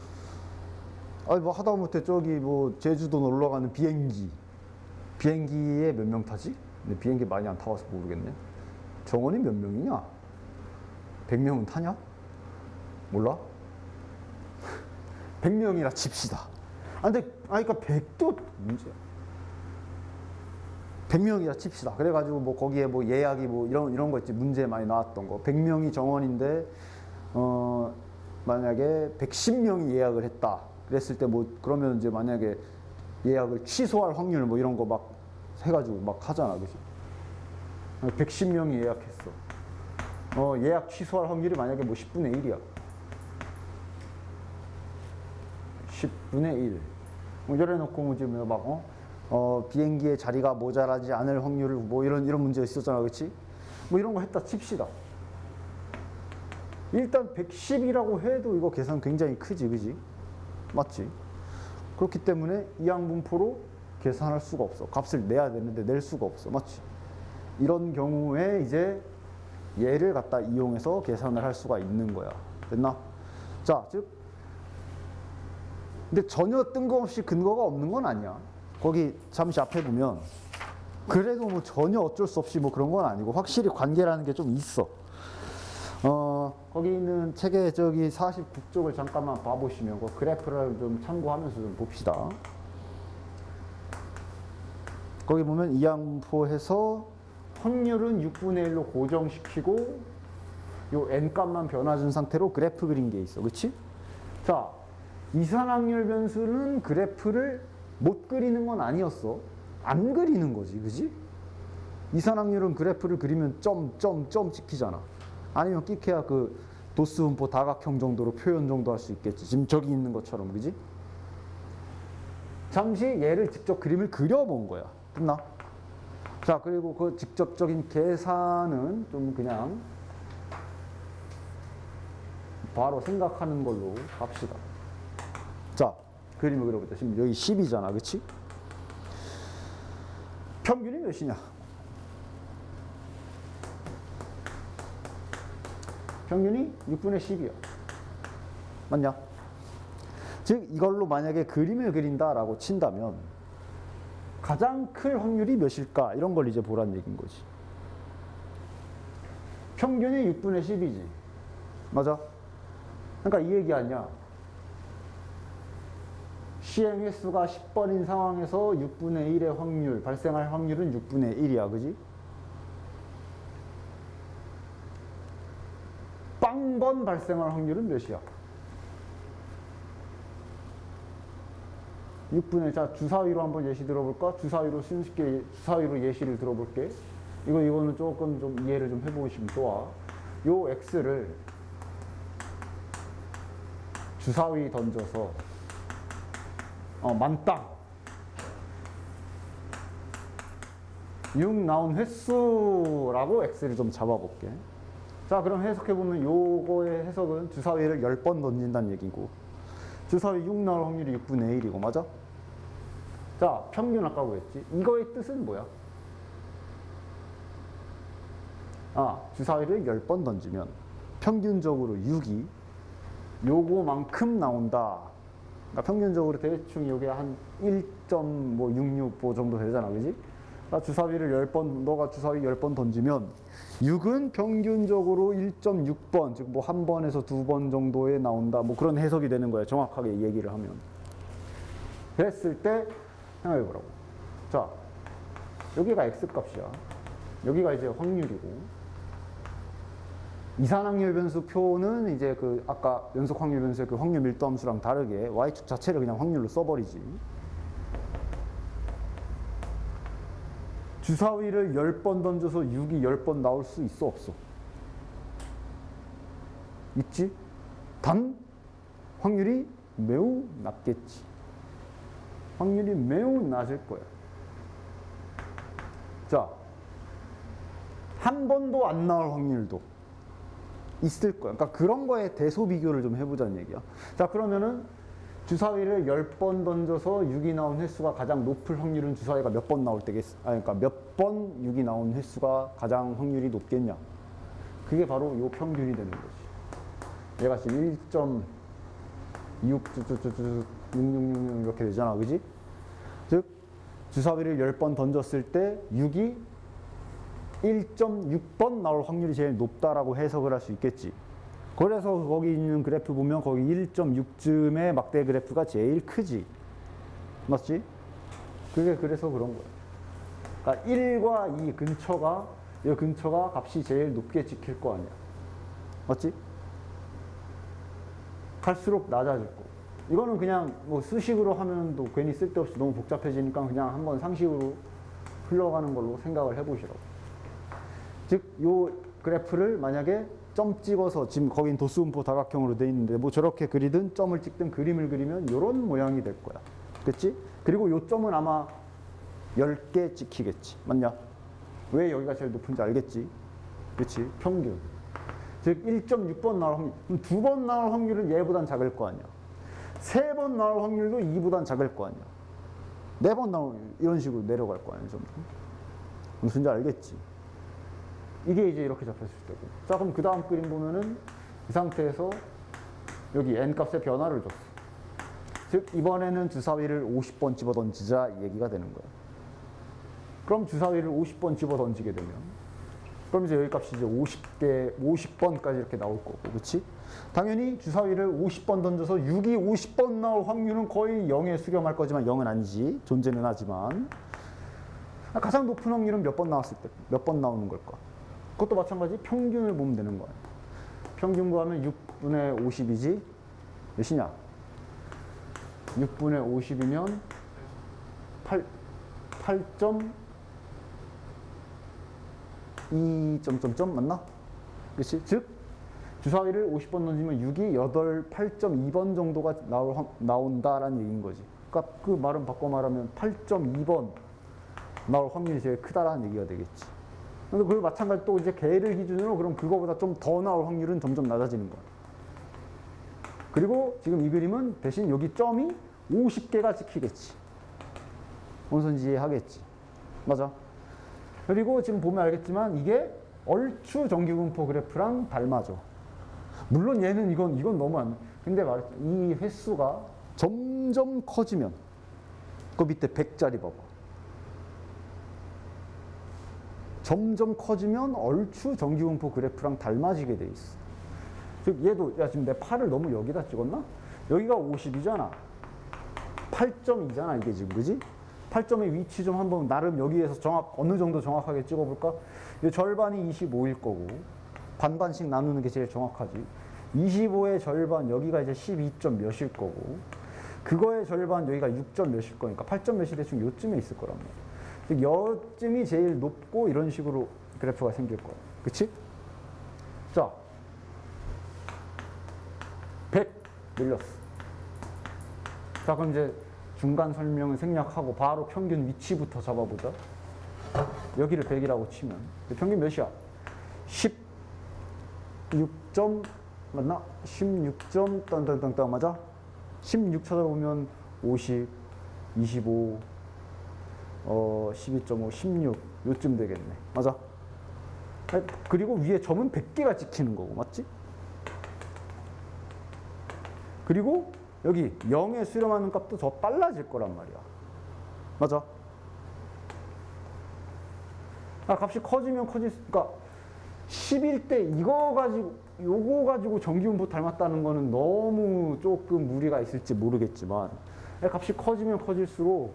Speaker 1: 하다못해 저기 제주도 놀러 가는 비행기에 몇 명 타지? 근데 비행기 많이 안 타봐서 모르겠네. 정원이 몇 명이냐? 100명은 타냐? 몰라? 100명이라 칩시다. 그러니까 100도 문제야. 100명이라 칩시다. 그래가지고 거기에 예약이 이런 거 있지. 문제 많이 나왔던 거. 100명이 정원인데 만약에 110명이 예약을 했다. 그랬을 때 그러면 이제 만약에 예약을 취소할 확률 이런 거 해가지고 하잖아. 그치? 110명이 예약했어. 예약 취소할 확률이 만약에 10분의 1이야. 10분의 1. 이래 놓고 비행기에 자리가 모자라지 않을 확률을 이런 문제가 있었잖아. 그치? 이런 거 했다 칩시다. 일단 110이라고 해도 이거 계산 굉장히 크지. 그지? 맞지? 그렇기 때문에 이항분포로 계산할 수가 없어. 값을 내야 되는데 낼 수가 없어. 맞지? 이런 경우에 이제 얘를 갖다 이용해서 계산을 할 수가 있는 거야. 됐나? 자, 즉 근데 전혀 뜬금없이 근거가 없는 건 아니야. 거기 잠시 앞에 보면 그래도 뭐 전혀 어쩔 수 없이 뭐 그런 건 아니고 확실히 관계라는 게 좀 있어. 거기 있는 책의 저기 49쪽을 잠깐만 봐보시면 그 그래프를 좀 참고하면서 좀 봅시다. 거기 보면 이항포해서 확률은 6분의 1로 고정시키고 요 n값만 변화 준 상태로 그래프 그린 게 있어. 그치? 자, 이산확률 변수는 그래프를 못 그리는 건 아니었어. 안 그리는 거지. 그지? 이산확률은 그래프를 그리면 점 찍히잖아. 아니면 끼케야 그 도스 분포 다각형 정도로 표현 정도 할 수 있겠지. 지금 저기 있는 것처럼. 그지? 잠시 얘를 직접 그림을 그려본 거야. 끝나? 자, 그리고 그 직접적인 계산은 좀 그냥 바로 생각하는 걸로 갑시다. 자, 그림을 그려보자. 지금 여기 10이잖아. 그치? 평균이 몇이냐? 평균이 6분의 10이야. 맞냐? 즉, 이걸로 만약에 그림을 그린다라고 친다면 가장 클 확률이 몇일까? 이런 걸 이제 보란 얘기인 거지. 평균이 6분의 10이지. 맞아? 그러니까 이 얘기 아니야. 시행 횟수가 10번인 상황에서 6분의 1의 확률, 발생할 확률은 6분의 1이야. 그지? 빵번 발생할 확률은 몇이야? 6분의 1. 자, 주사위로 한번 예시 들어볼까? 주사위로 쉽게 주사위로 예시를 들어볼게. 이거는 조금 좀 이해를 좀 해보시면 좋아. 요 x를 주사위 던져서 만땅 6 나온 횟수라고 x를 좀 잡아볼게. 자, 그럼 해석해보면 요거의 해석은 주사위를 10번 던진다는 얘기고 주사위 6 나올 확률이 6분의 1이고 맞아? 자, 평균 아까 그랬지? 이거의 뜻은 뭐야? 주사위를 10번 던지면 평균적으로 6이 요거만큼 나온다. 그러니까 평균적으로 대충 요게 한 1.665 정도 되잖아. 그지? 그러니까 주사위를 10번, 너가 주사위 10번 던지면 6은 평균적으로 1.6번, 즉 뭐 한 번에서 두 번 정도에 나온다. 뭐 그런 해석이 되는 거야. 정확하게 얘기를 하면. 그랬을 때 생각해보라고. 자, 여기가 x값이야. 여기가 이제 확률이고 이산확률 변수 표는 이제 그 아까 연속 확률 변수의 그 확률 밀도 함수랑 다르게 y축 자체를 그냥 확률로 써버리지. 주사위를 10번 던져서 6이 10번 나올 수 있어 없어? 있지? 단 확률이 매우 낮겠지. 확률이 매우 낮을 거야. 자, 한 번도 안 나올 확률도 있을 거야. 그러니까 그런 거에 대소 비교를 좀 해보자는 얘기야. 자, 그러면은 주사위를 10번 던져서 6이 나온 횟수가 가장 높을 확률은 주사위가 몇 번 나올 때겠어? 그러니까 몇 번 6이 나온 횟수가 가장 확률이 높겠냐? 그게 바로 요 평균이 되는 거지. 얘가 지금 1.26 이렇게 되잖아. 그지? 즉 주사위를 10번 던졌을 때 6이 1.6번 나올 확률이 제일 높다라고 해석을 할 수 있겠지. 그래서 거기 있는 그래프 보면 거기 1.6쯤의 막대 그래프가 제일 크지. 맞지? 그게 그래서 그런 거야. 그러니까 1과 2 근처가, 이 근처가 값이 제일 높게 찍힐 거 아니야. 맞지? 갈수록 낮아질 거. 이거는 그냥 뭐 수식으로 하면 또 괜히 쓸데없이 너무 복잡해지니까 그냥 한번 상식으로 흘러가는 걸로 생각을 해보시라고. 즉, 요 그래프를 만약에 점 찍어서 지금 거긴 도수분포 다각형으로 돼 있는데 뭐 저렇게 그리든 점을 찍든 그림을 그리면 요런 모양이 될 거야. 그치? 그리고 요 점은 아마 10개 찍히겠지. 맞냐? 왜 여기가 제일 높은지 알겠지? 그치? 평균. 즉 1.6번 나올 확률. 그럼 2번 나올 확률은 얘보단 작을 거 아니야. 3번 나올 확률도 2보단 작을 거 아니야. 4번 나올 이런 식으로 내려갈 거 아니야. 좀. 무슨지 알겠지? 이게 이제 이렇게 잡혔을 때고. 자, 그럼 그 다음 그림 보면은 이 상태에서 여기 n 값의 변화를 줬어. 즉 이번에는 주사위를 50번 집어 던지자 이 얘기가 되는 거예요. 그럼 주사위를 50번 집어 던지게 되면 그럼 이제 여기 값이 이제 50번까지 이렇게 나올 거고, 그렇지? 당연히 주사위를 50번 던져서 6이 50번 나올 확률은 거의 0에 수렴할 거지만 0은 아니지. 존재는 하지만 가장 높은 확률은 몇 번 나왔을 때 몇 번 나오는 걸까? 그것도 마찬가지 평균을 보면 되는 거야. 평균 구하면 6분의 50이지 몇이냐? 6분의 50이면 8.2 맞나? 그렇지? 즉 주사위를 50번 던지면 6이 8.2번 정도가 나온다라는 얘기인 거지. 그러니까 그 말은 바꿔 말하면 8.2번 나올 확률이 제일 크다라는 얘기가 되겠지. 근데 그걸 마찬가지 또 이제 개를 기준으로 그럼 그거보다 좀 더 나올 확률은 점점 낮아지는 거야. 그리고 지금 이 그림은 대신 여기 점이 50개가 찍히겠지. 원선지하겠지. 맞아. 그리고 지금 보면 알겠지만 이게 얼추 정기분포 그래프랑 닮아져. 물론 얘는 이건 너무 안. 근데 말했죠. 이 횟수가 점점 커지면 그 밑에 100짜리 봐봐. 점점 커지면 얼추 정기분포 그래프랑 닮아지게 돼 있어. 즉 얘도 야 지금 내 팔을 너무 여기다 찍었나? 여기가 50이잖아. 8.2잖아 이게 지금, 그지? 8점의 위치 좀 한번 나름 여기에서 어느 정도 정확하게 찍어볼까? 이 절반이 25일 거고 반반씩 나누는 게 제일 정확하지. 25의 절반 여기가 이제 12점 몇일 거고 그거의 절반 여기가 6점 몇일 거니까 8점 몇이 대충 요쯤에 있을 거란 말이야. 즉 여쯤이 제일 높고 이런 식으로 그래프가 생길 거야. 그치? 자, 100 늘렸어. 자, 그럼 이제 중간 설명을 생략하고 바로 평균 위치부터 잡아보자. 여기를 100이라고 치면 평균 몇이야? 16점 맞나? 16점 땅땅땅땅 맞아? 16 찾아보면 50, 25, 12.5, 16 요쯤 되겠네. 맞아? 그리고 위에 점은 100개가 찍히는 거고 맞지? 그리고 여기 0에 수렴하는 값도 더 빨라질 거란 말이야. 맞아? 값이 커지면 그러니까 10일 때 요거 가지고 정기분포 닮았다는 거는 너무 조금 무리가 있을지 모르겠지만 값이 커지면 커질수록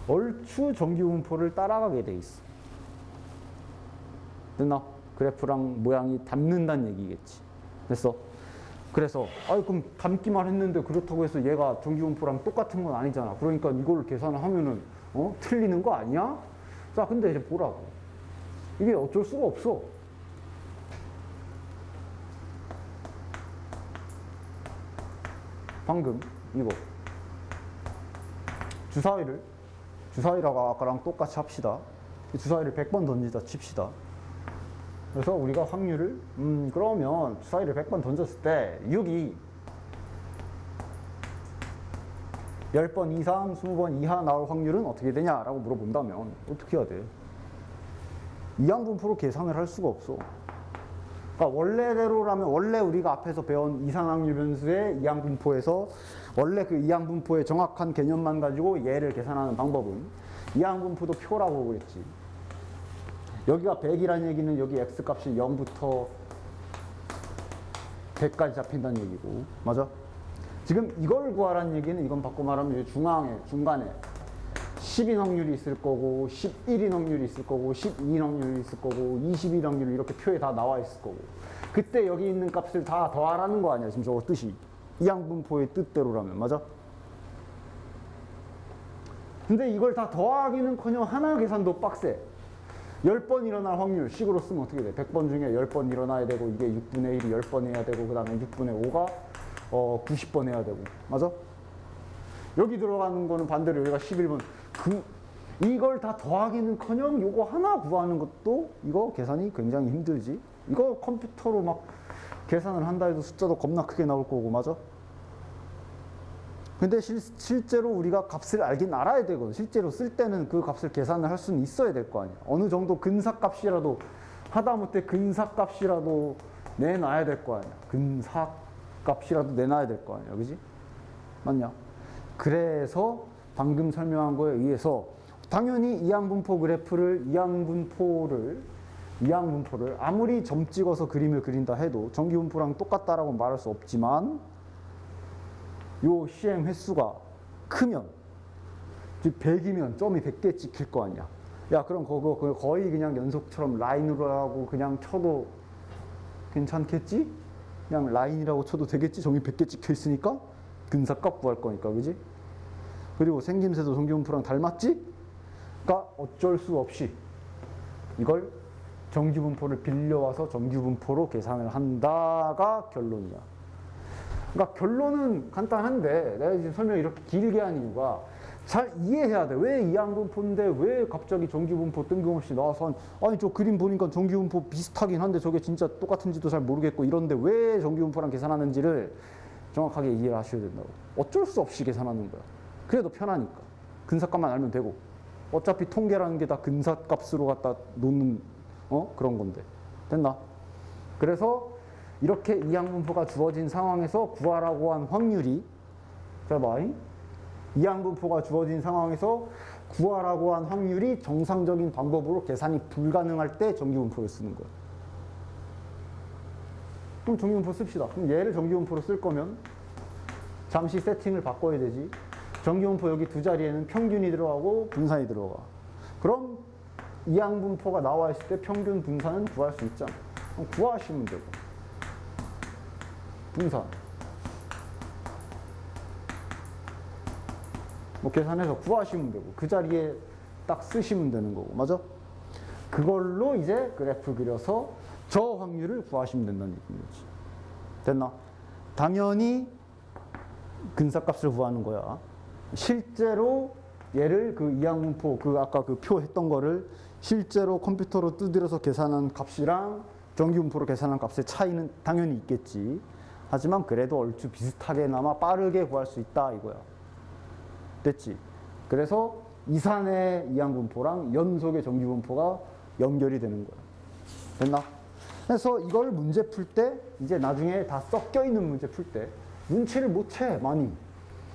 Speaker 1: 얼추 정기분포를 따라가게 돼 있어. 됐나? 그래프랑 모양이 닮는다는 얘기겠지. 됐어? 그래서 그럼 닮기만 했는데 그렇다고 해서 얘가 정기분포랑 똑같은 건 아니잖아. 그러니까 이걸 계산을 하면은 틀리는 거 아니야? 자, 근데 이제 보라고. 이게 어쩔 수가 없어. 방금 이거 주사위라고 아까랑 똑같이 합시다. 주사위를 100번 던지자 칩시다. 그래서 우리가 확률을 그러면 주사위를 100번 던졌을 때 6이 10번 이상 20번 이하 나올 확률은 어떻게 되냐라고 물어본다면 어떻게 해야 돼? 이항분포로 계산을 할 수가 없어. 그러니까 원래대로라면 원래 우리가 앞에서 배운 이상확률 변수의 이항분포에서 원래 그 이항분포의 정확한 개념만 가지고 얘를 계산하는 방법은 이항분포도 표라고 그랬지. 여기가 100이라는 얘기는 여기 x값이 0부터 100까지 잡힌다는 얘기고 맞아? 지금 이걸 구하라는 얘기는 이건 바꿔 말하면 중간에 10인 확률이 있을 거고 11인 확률이 있을 거고 12인 확률이 있을 거고 20인 확률이 이렇게 표에 다 나와 있을 거고 그때 여기 있는 값을 다 더하라는 거 아니야 지금 저거 뜻이. 이항분포의 뜻대로라면 맞아? 근데 이걸 다 더하기는커녕 하나 계산도 빡세. 10번 일어날 확률 식으로 쓰면 어떻게 돼? 100번 중에 10번 일어나야 되고 이게 6분의 1이 10번 해야 되고 그 다음에 6분의 5가 90번 해야 되고 맞아? 여기 들어가는 거는 반대로 여기가 11번 이걸 다 더하기는커녕 요거 하나 구하는 것도 이거 계산이 굉장히 힘들지. 이거 컴퓨터로 막 계산을 한다 해도 숫자도 겁나 크게 나올 거고 맞아? 근데 실제로 우리가 값을 알긴 알아야 되거든. 실제로 쓸 때는 그 값을 계산을 할 수는 있어야 될 거 아니야. 어느 정도 근사값이라도 하다못해 근사값이라도 내놔야 될 거 아니야. 근사값이라도 내놔야 될 거 아니야. 그지? 맞냐? 그래서 방금 설명한 거에 의해서 당연히 이항분포 그래프를 이항분포를 아무리 점 찍어서 그림을 그린다 해도 정기분포랑 똑같다라고 말할 수 없지만 요 시행 횟수가 크면 즉 100이면 점이 100개 찍힐 거 아니야. 야 그럼 그거 거의 그냥 연속처럼 라인으로 하고 그냥 쳐도 괜찮겠지? 그냥 라인이라고 쳐도 되겠지? 점이 100개 찍혀 있으니까 근사값 구할 거니까 그지? 그리고 생김새도 정기분포랑 닮았지? 그러니까 어쩔 수 없이 이걸 정기분포를 빌려와서 정기분포로 계산을 한다가 결론이야. 그러니까 결론은 간단한데 내가 지금 설명 이렇게 길게 한 이유가 잘 이해해야 돼. 왜 이항분포인데 왜 갑자기 정기분포 뜬금없이 나와서 아니 저 그림 보니까 정기분포 비슷하긴 한데 저게 진짜 똑같은지도 잘 모르겠고 이런데 왜 정기분포랑 계산하는지를 정확하게 이해를 하셔야 된다고. 어쩔 수 없이 계산하는 거야. 그래도 편하니까. 근사값만 알면 되고. 어차피 통계라는 게 다 근사값으로 갖다 놓는 그런 건데. 됐나? 그래서 이렇게 이항분포가 주어진 상황에서 구하라고 한 확률이 자 봐. 이항분포가 주어진 상황에서 구하라고 한 확률이 정상적인 방법으로 계산이 불가능할 때 정기분포를 쓰는 거야. 그럼 정기분포 씁시다. 그럼 얘를 정기분포로 쓸 거면 잠시 세팅을 바꿔야 되지. 정기분포 여기 두 자리에는 평균이 들어가고 분산이 들어가. 그럼 이항분포가 나와 있을 때 평균 분산은 구할 수 있잖아. 그럼 구하시면 되고. 분산. 뭐 계산해서 구하시면 되고 그 자리에 딱 쓰시면 되는 거고. 맞아? 그걸로 이제 그래프 그려서 저 확률을 구하시면 된다는 얘기인 거지. 됐나? 당연히 근사값을 구하는 거야. 실제로 얘를 그 이항분포 그 아까 그 표 했던 거를 실제로 컴퓨터로 두드려서 계산한 값이랑 정기분포로 계산한 값의 차이는 당연히 있겠지. 하지만 그래도 얼추 비슷하게나마 빠르게 구할 수 있다 이거야. 됐지? 그래서 이산의 이항분포랑 연속의 정기분포가 연결이 되는 거야. 됐나? 그래서 이걸 문제 풀 때 이제 나중에 다 섞여 있는 문제 풀 때 눈치를 못 채 많이.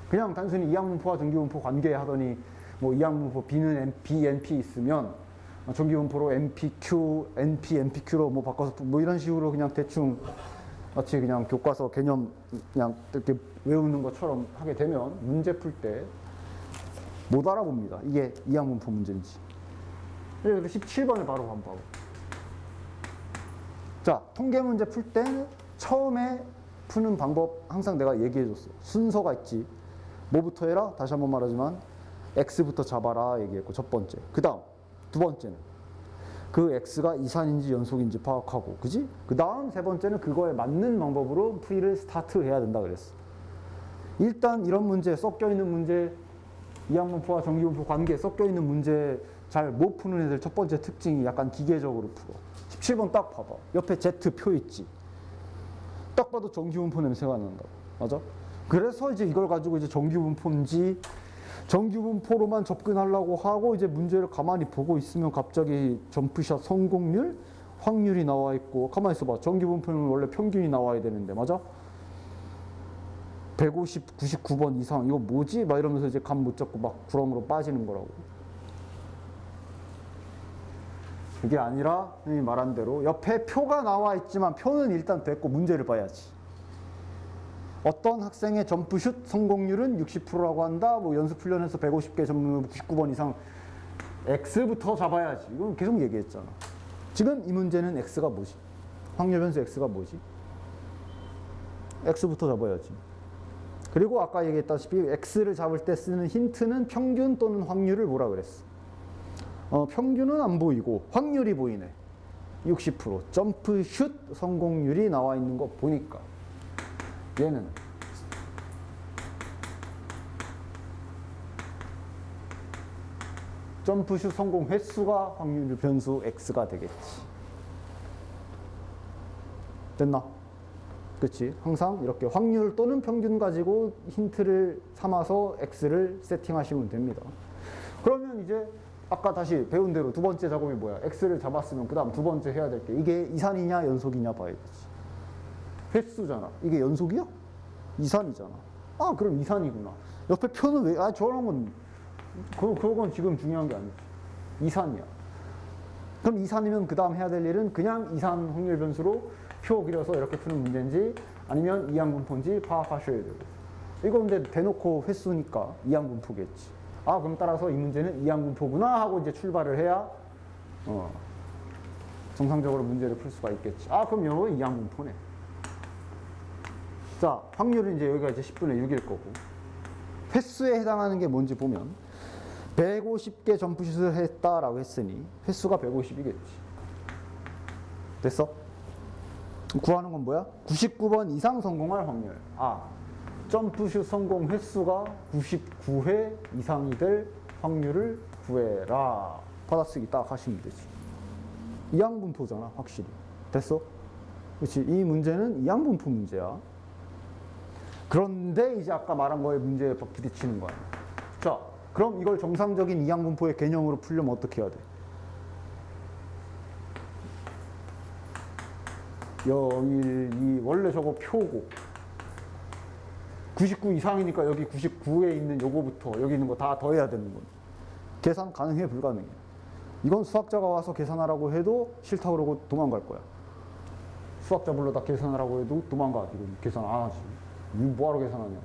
Speaker 1: 그냥 단순히 이항분포와 정기분포 관계하더니 뭐 이항분포 B는 NP, NP 있으면 정기분포로 NPQ, NP, NPQ로 뭐 바꿔서 뭐 이런 식으로 그냥 대충 마치 그냥 교과서 개념 그냥 이렇게 외우는 것처럼 하게 되면 문제 풀 때 못 알아봅니다. 이게 이항분포 문제인지. 그래서 17번을 바로 한번 봐봐. 자, 통계 문제 풀 때 처음에 푸는 방법 항상 내가 얘기해줬어. 순서가 있지. 뭐부터 해라? 다시 한번 말하지만 X부터 잡아라 얘기했고 첫 번째. 그 다음 두 번째는 그 X가 이산인지 연속인지 파악하고 그지? 그 다음 세 번째는 그거에 맞는 방법으로 풀이를 스타트해야 된다 그랬어. 일단 이런 문제 섞여있는 문제 이항분포와 정기분포 관계 섞여있는 문제 잘 못 푸는 애들 첫 번째 특징이 약간 기계적으로 풀어. 17번 딱 봐봐. 옆에 Z 표 있지. 딱 봐도 정기분포 냄새가 난다. 맞아? 그래서 이제 이걸 가지고 이제 정기분포인지 정기분포로만 접근하려고 하고 이제 문제를 가만히 보고 있으면 갑자기 점프샷 성공률, 확률이 나와 있고 가만히 있어봐. 정기분포는 원래 평균이 나와야 되는데 맞아? 150, 99번 이상 이거 뭐지? 막 이러면서 이제 감 못 잡고 막 구렁으로 빠지는 거라고. 그게 아니라 선생님이 말한 대로 옆에 표가 나와 있지만 표는 일단 됐고 문제를 봐야지. 어떤 학생의 점프슛 성공률은 60%라고 한다. 뭐 연습 훈련에서 150개 점프 99번 이상 X부터 잡아야지. 이건 계속 얘기했잖아. 지금 이 문제는 X가 뭐지? 확률 변수 X가 뭐지? X부터 잡아야지. 그리고 아까 얘기했다시피 X를 잡을 때 쓰는 힌트는 평균 또는 확률을 뭐라 그랬어? 평균은 안 보이고 확률이 보이네. 60% 점프슛 성공률이 나와 있는 거 보니까 얘는 점프슛 성공 횟수가 확률 변수 X가 되겠지. 됐나? 그렇지? 항상 이렇게 확률 또는 평균 가지고 힌트를 삼아서 X를 세팅하시면 됩니다. 그러면 이제 아까 다시 배운 대로 두 번째 작업이 뭐야? X를 잡았으면 그 다음 두 번째 해야 될 게 이게 이산이냐 연속이냐 봐야 되지. 횟수잖아. 이게 연속이야? 이산이잖아. 아 그럼 이산이구나. 옆에 표는 왜, 저런 건, 그건 지금 중요한 게 아니지. 이산이야. 그럼 이산이면 그 다음 해야 될 일은 그냥 이산 확률 변수로 표 그려서 이렇게 푸는 문제인지 아니면 이항분포인지 파악하셔야 되고. 이거 근데 대놓고 횟수니까 이항분포겠지. 그럼 따라서 이 문제는 이항분포구나 하고 이제 출발을 해야 정상적으로 문제를 풀 수가 있겠지. 그럼 이거 이항분포네. 자, 확률은 이제 여기가 이제 10분의 6일 거고. 횟수에 해당하는 게 뭔지 보면 150개 점프슛을 했다라고 했으니 횟수가 150이겠지. 됐어? 구하는 건 뭐야? 99번 이상 성공할 확률. 점프슛 성공 횟수가 99회 이상이 될 확률을 구해라. 받아쓰기 딱 하시면 되지. 이항분포잖아, 확실히. 됐어? 그렇지. 이 문제는 이항분포 문제야. 그런데 이제 아까 말한 거에 문제에 부딪히는 거야. 자, 그럼 이걸 정상적인 이항분포의 개념으로 풀려면 어떻게 해야 돼? 0, 1, 2, 원래 저거 표고 99 이상이니까 여기 99에 있는 요거부터 여기 있는 거 다 더해야 되는 거야. 계산 가능해, 불가능해? 이건 수학자가 와서 계산하라고 해도 싫다고 그러고 도망갈 거야. 수학자 불러다 계산하라고 해도 도망가. 이건 계산 안 하지. 이거 뭐하러 계산하냐.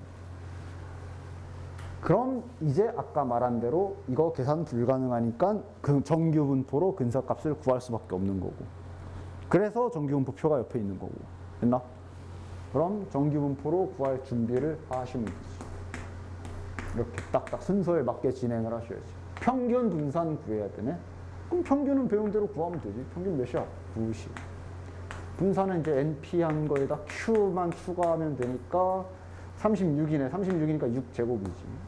Speaker 1: 그럼 이제 아까 말한 대로 이거 계산 불가능하니까 그 정규분포로 근사값을 구할 수밖에 없는 거고. 그래서 정규분포표가 옆에 있는 거고. 됐나? 그럼 정규분포로 구할 준비를 하시면 되지. 이렇게 딱딱 순서에 맞게 진행을 하셔야지. 평균 분산 구해야 되네. 그럼 평균은 배운 대로 구하면 되지. 평균 몇이야? 90. 분산은 이제 NP 한 거에다 Q만 추가하면 되니까 36이네. 36이니까 6제곱이지.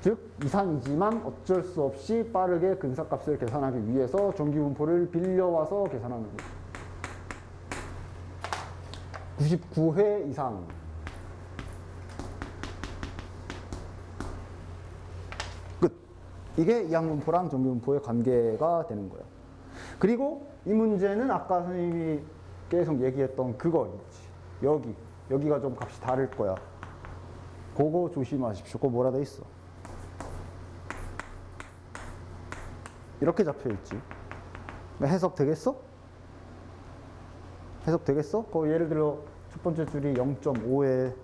Speaker 1: 즉 이산이지만 어쩔 수 없이 빠르게 근사값을 계산하기 위해서 정규분포를 빌려와서 계산하는 거죠. 99회 이상. 끝. 이게 이항분포랑 정규분포의 관계가 되는 거예요. 그리고 이 문제는 아까 선생님이 계속 얘기했던 그거 있지. 여기가 좀 값이 다를 거야. 그거 조심하십시오. 그거 뭐라 돼 있어? 이렇게 잡혀 있지. 해석 되겠어? 해석 되겠어? 예를 들어 첫 번째 줄이 0.5에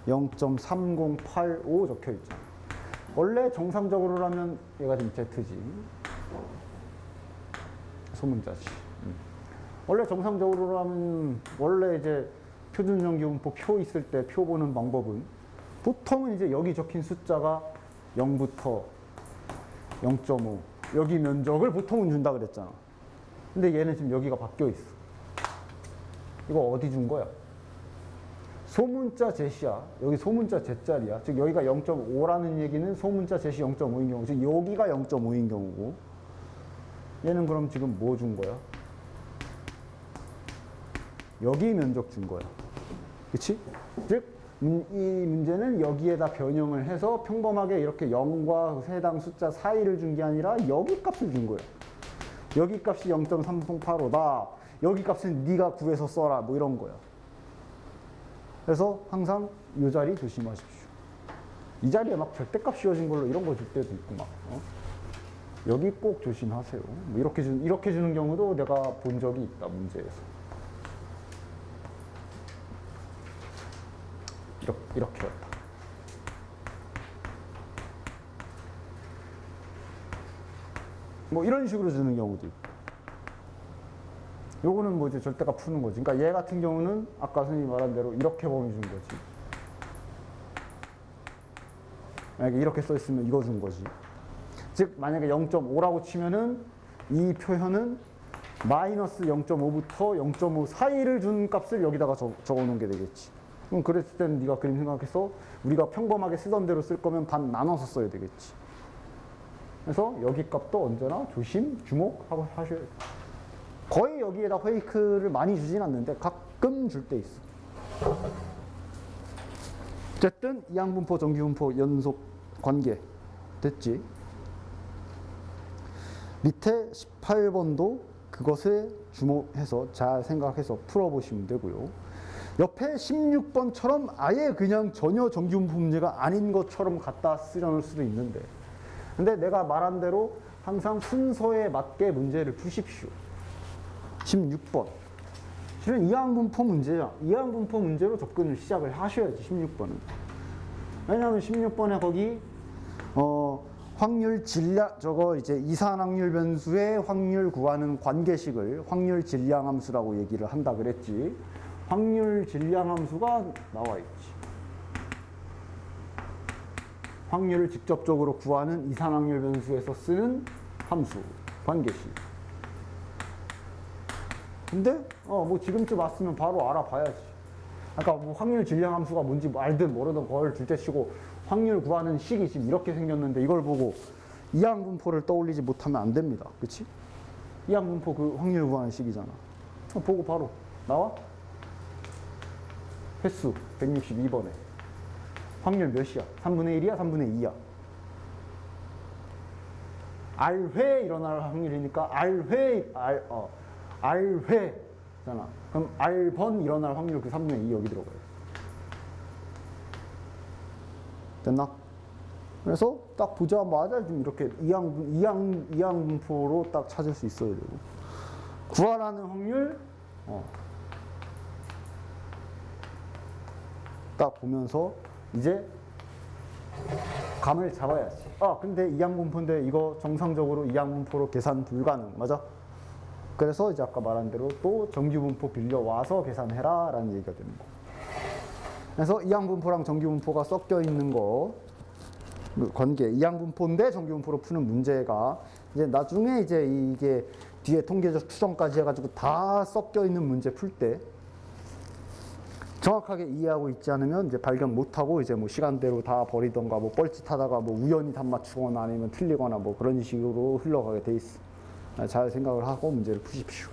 Speaker 1: 0.3085 적혀 있잖아. 원래 정상적으로라면 얘가 지금 Z지. 소문자지. 원래 정상적으로라면 원래 이제 표준정규분포 표 있을 때 표 보는 방법은 보통은 이제 여기 적힌 숫자가 0부터 0.5 여기 면적을 보통은 준다 그랬잖아. 근데 얘는 지금 여기가 바뀌어 있어. 이거 어디 준 거야? 소문자 제시야. 여기 소문자 제자리야. 즉 여기가 0.5라는 얘기는 소문자 제시 0.5인 경우, 즉 여기가 0.5인 경우고, 얘는 그럼 지금 뭐 준 거야? 여기 면적 준 거야. 그치? 즉 이 문제는 여기에다 변형을 해서 평범하게 이렇게 0과 해당 숫자 사이를 준 게 아니라 여기 값을 준 거야. 여기 값이 0.3085다. 여기 값은 네가 구해서 써라. 뭐 이런 거야. 그래서 항상 이 자리 조심하십시오. 이 자리에 막 절대값 씌워진 걸로 이런 거 줄 때도 있고 막. 여기 꼭 조심하세요. 뭐 이렇게 주는 경우도 내가 본 적이 있다, 문제에서. 이렇게였다. 뭐 이런 식으로 주는 경우도 있고. 요거는 뭐 이제 절대값 푸는 거지. 그러니까 얘 같은 경우는 아까 선생님이 말한 대로 이렇게 범위 준 거지. 만약에 이렇게 써 있으면 이거 준 거지. 즉 만약에 0.5라고 치면은 이 표현은 마이너스 0.5부터 0.5 사이를 준 값을 여기다가 적어 놓은 게 되겠지. 그럼 그랬을 때는 네가 그림 생각해서 우리가 평범하게 쓰던 대로 쓸 거면 반 나눠서 써야 되겠지. 그래서 여기 값도 언제나 조심, 주목하고 하셔야 돼. 거의 여기에다 페이크를 많이 주진 않는데 가끔 줄 때 있어. 어쨌든 이항분포, 정규분포 연속 관계 됐지. 밑에 18번도 그것에 주목해서 잘 생각해서 풀어보시면 되고요. 옆에 16번처럼 아예 그냥 전혀 정규분포 문제가 아닌 것처럼 갖다 쓰려는 수도 있는데, 근데 내가 말한 대로 항상 순서에 맞게 문제를 푸십시오. 16번. 실은 이항분포 문제야. 이항분포 문제로 접근을 시작을 하셔야지, 16번은. 왜냐하면 16번에 거기 확률 질량, 저거 이제 이산확률 변수의 확률 구하는 관계식을 확률 질량 함수라고 얘기를 한다 그랬지. 확률 질량 함수가 나와 있지. 확률을 직접적으로 구하는 이산확률 변수에서 쓰는 함수, 관계식. 근데 뭐 지금쯤 왔으면 바로 알아봐야지. 아까 뭐 확률 질량 함수가 뭔지 알든 모르든 그걸 둘째 치고 확률 구하는 식이 지금 이렇게 생겼는데 이걸 보고 이항분포를 떠올리지 못하면 안 됩니다. 그치? 이항분포 그 확률 구하는 식이잖아. 보고 바로 나와? 횟수 162번에 확률 몇이야? 3분의 1이야? 3분의 2야? R회 일어날 확률이니까 R회잖아. 그럼 R번 일어날 확률 그 3분의 2 여기 들어가요. 됐나? 그래서 딱 보자마자 좀 이렇게 이항분포로 딱 찾을 수 있어야 되고. 구하라는 확률, 딱 보면서 이제 감을 잡아야지. 근데 이항분포인데 이거 정상적으로 이항분포로 계산 불가능. 맞아? 그래서 이제 아까 말한 대로 또 정규분포 빌려와서 계산해라 라는 얘기가 되는 거. 그래서 이항분포랑 정규분포가 섞여 있는 거, 관계, 이항분포인데 정규분포로 푸는 문제가 이제 나중에 이제 이게 뒤에 통계적 추정까지 해가지고 다 섞여 있는 문제 풀 때 정확하게 이해하고 있지 않으면 이제 발견 못하고 이제 뭐 시간대로 다 버리던가 뭐 뻘짓하다가 뭐 우연히 답 맞추거나 아니면 틀리거나 뭐 그런 식으로 흘러가게 돼 있어. 잘 생각을 하고 문제를 푸십시오.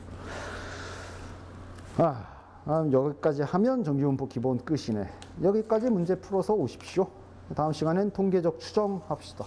Speaker 1: 여기까지 하면 정규분포 기본 끝이네. 여기까지 문제 풀어서 오십시오. 다음 시간엔 통계적 추정 합시다.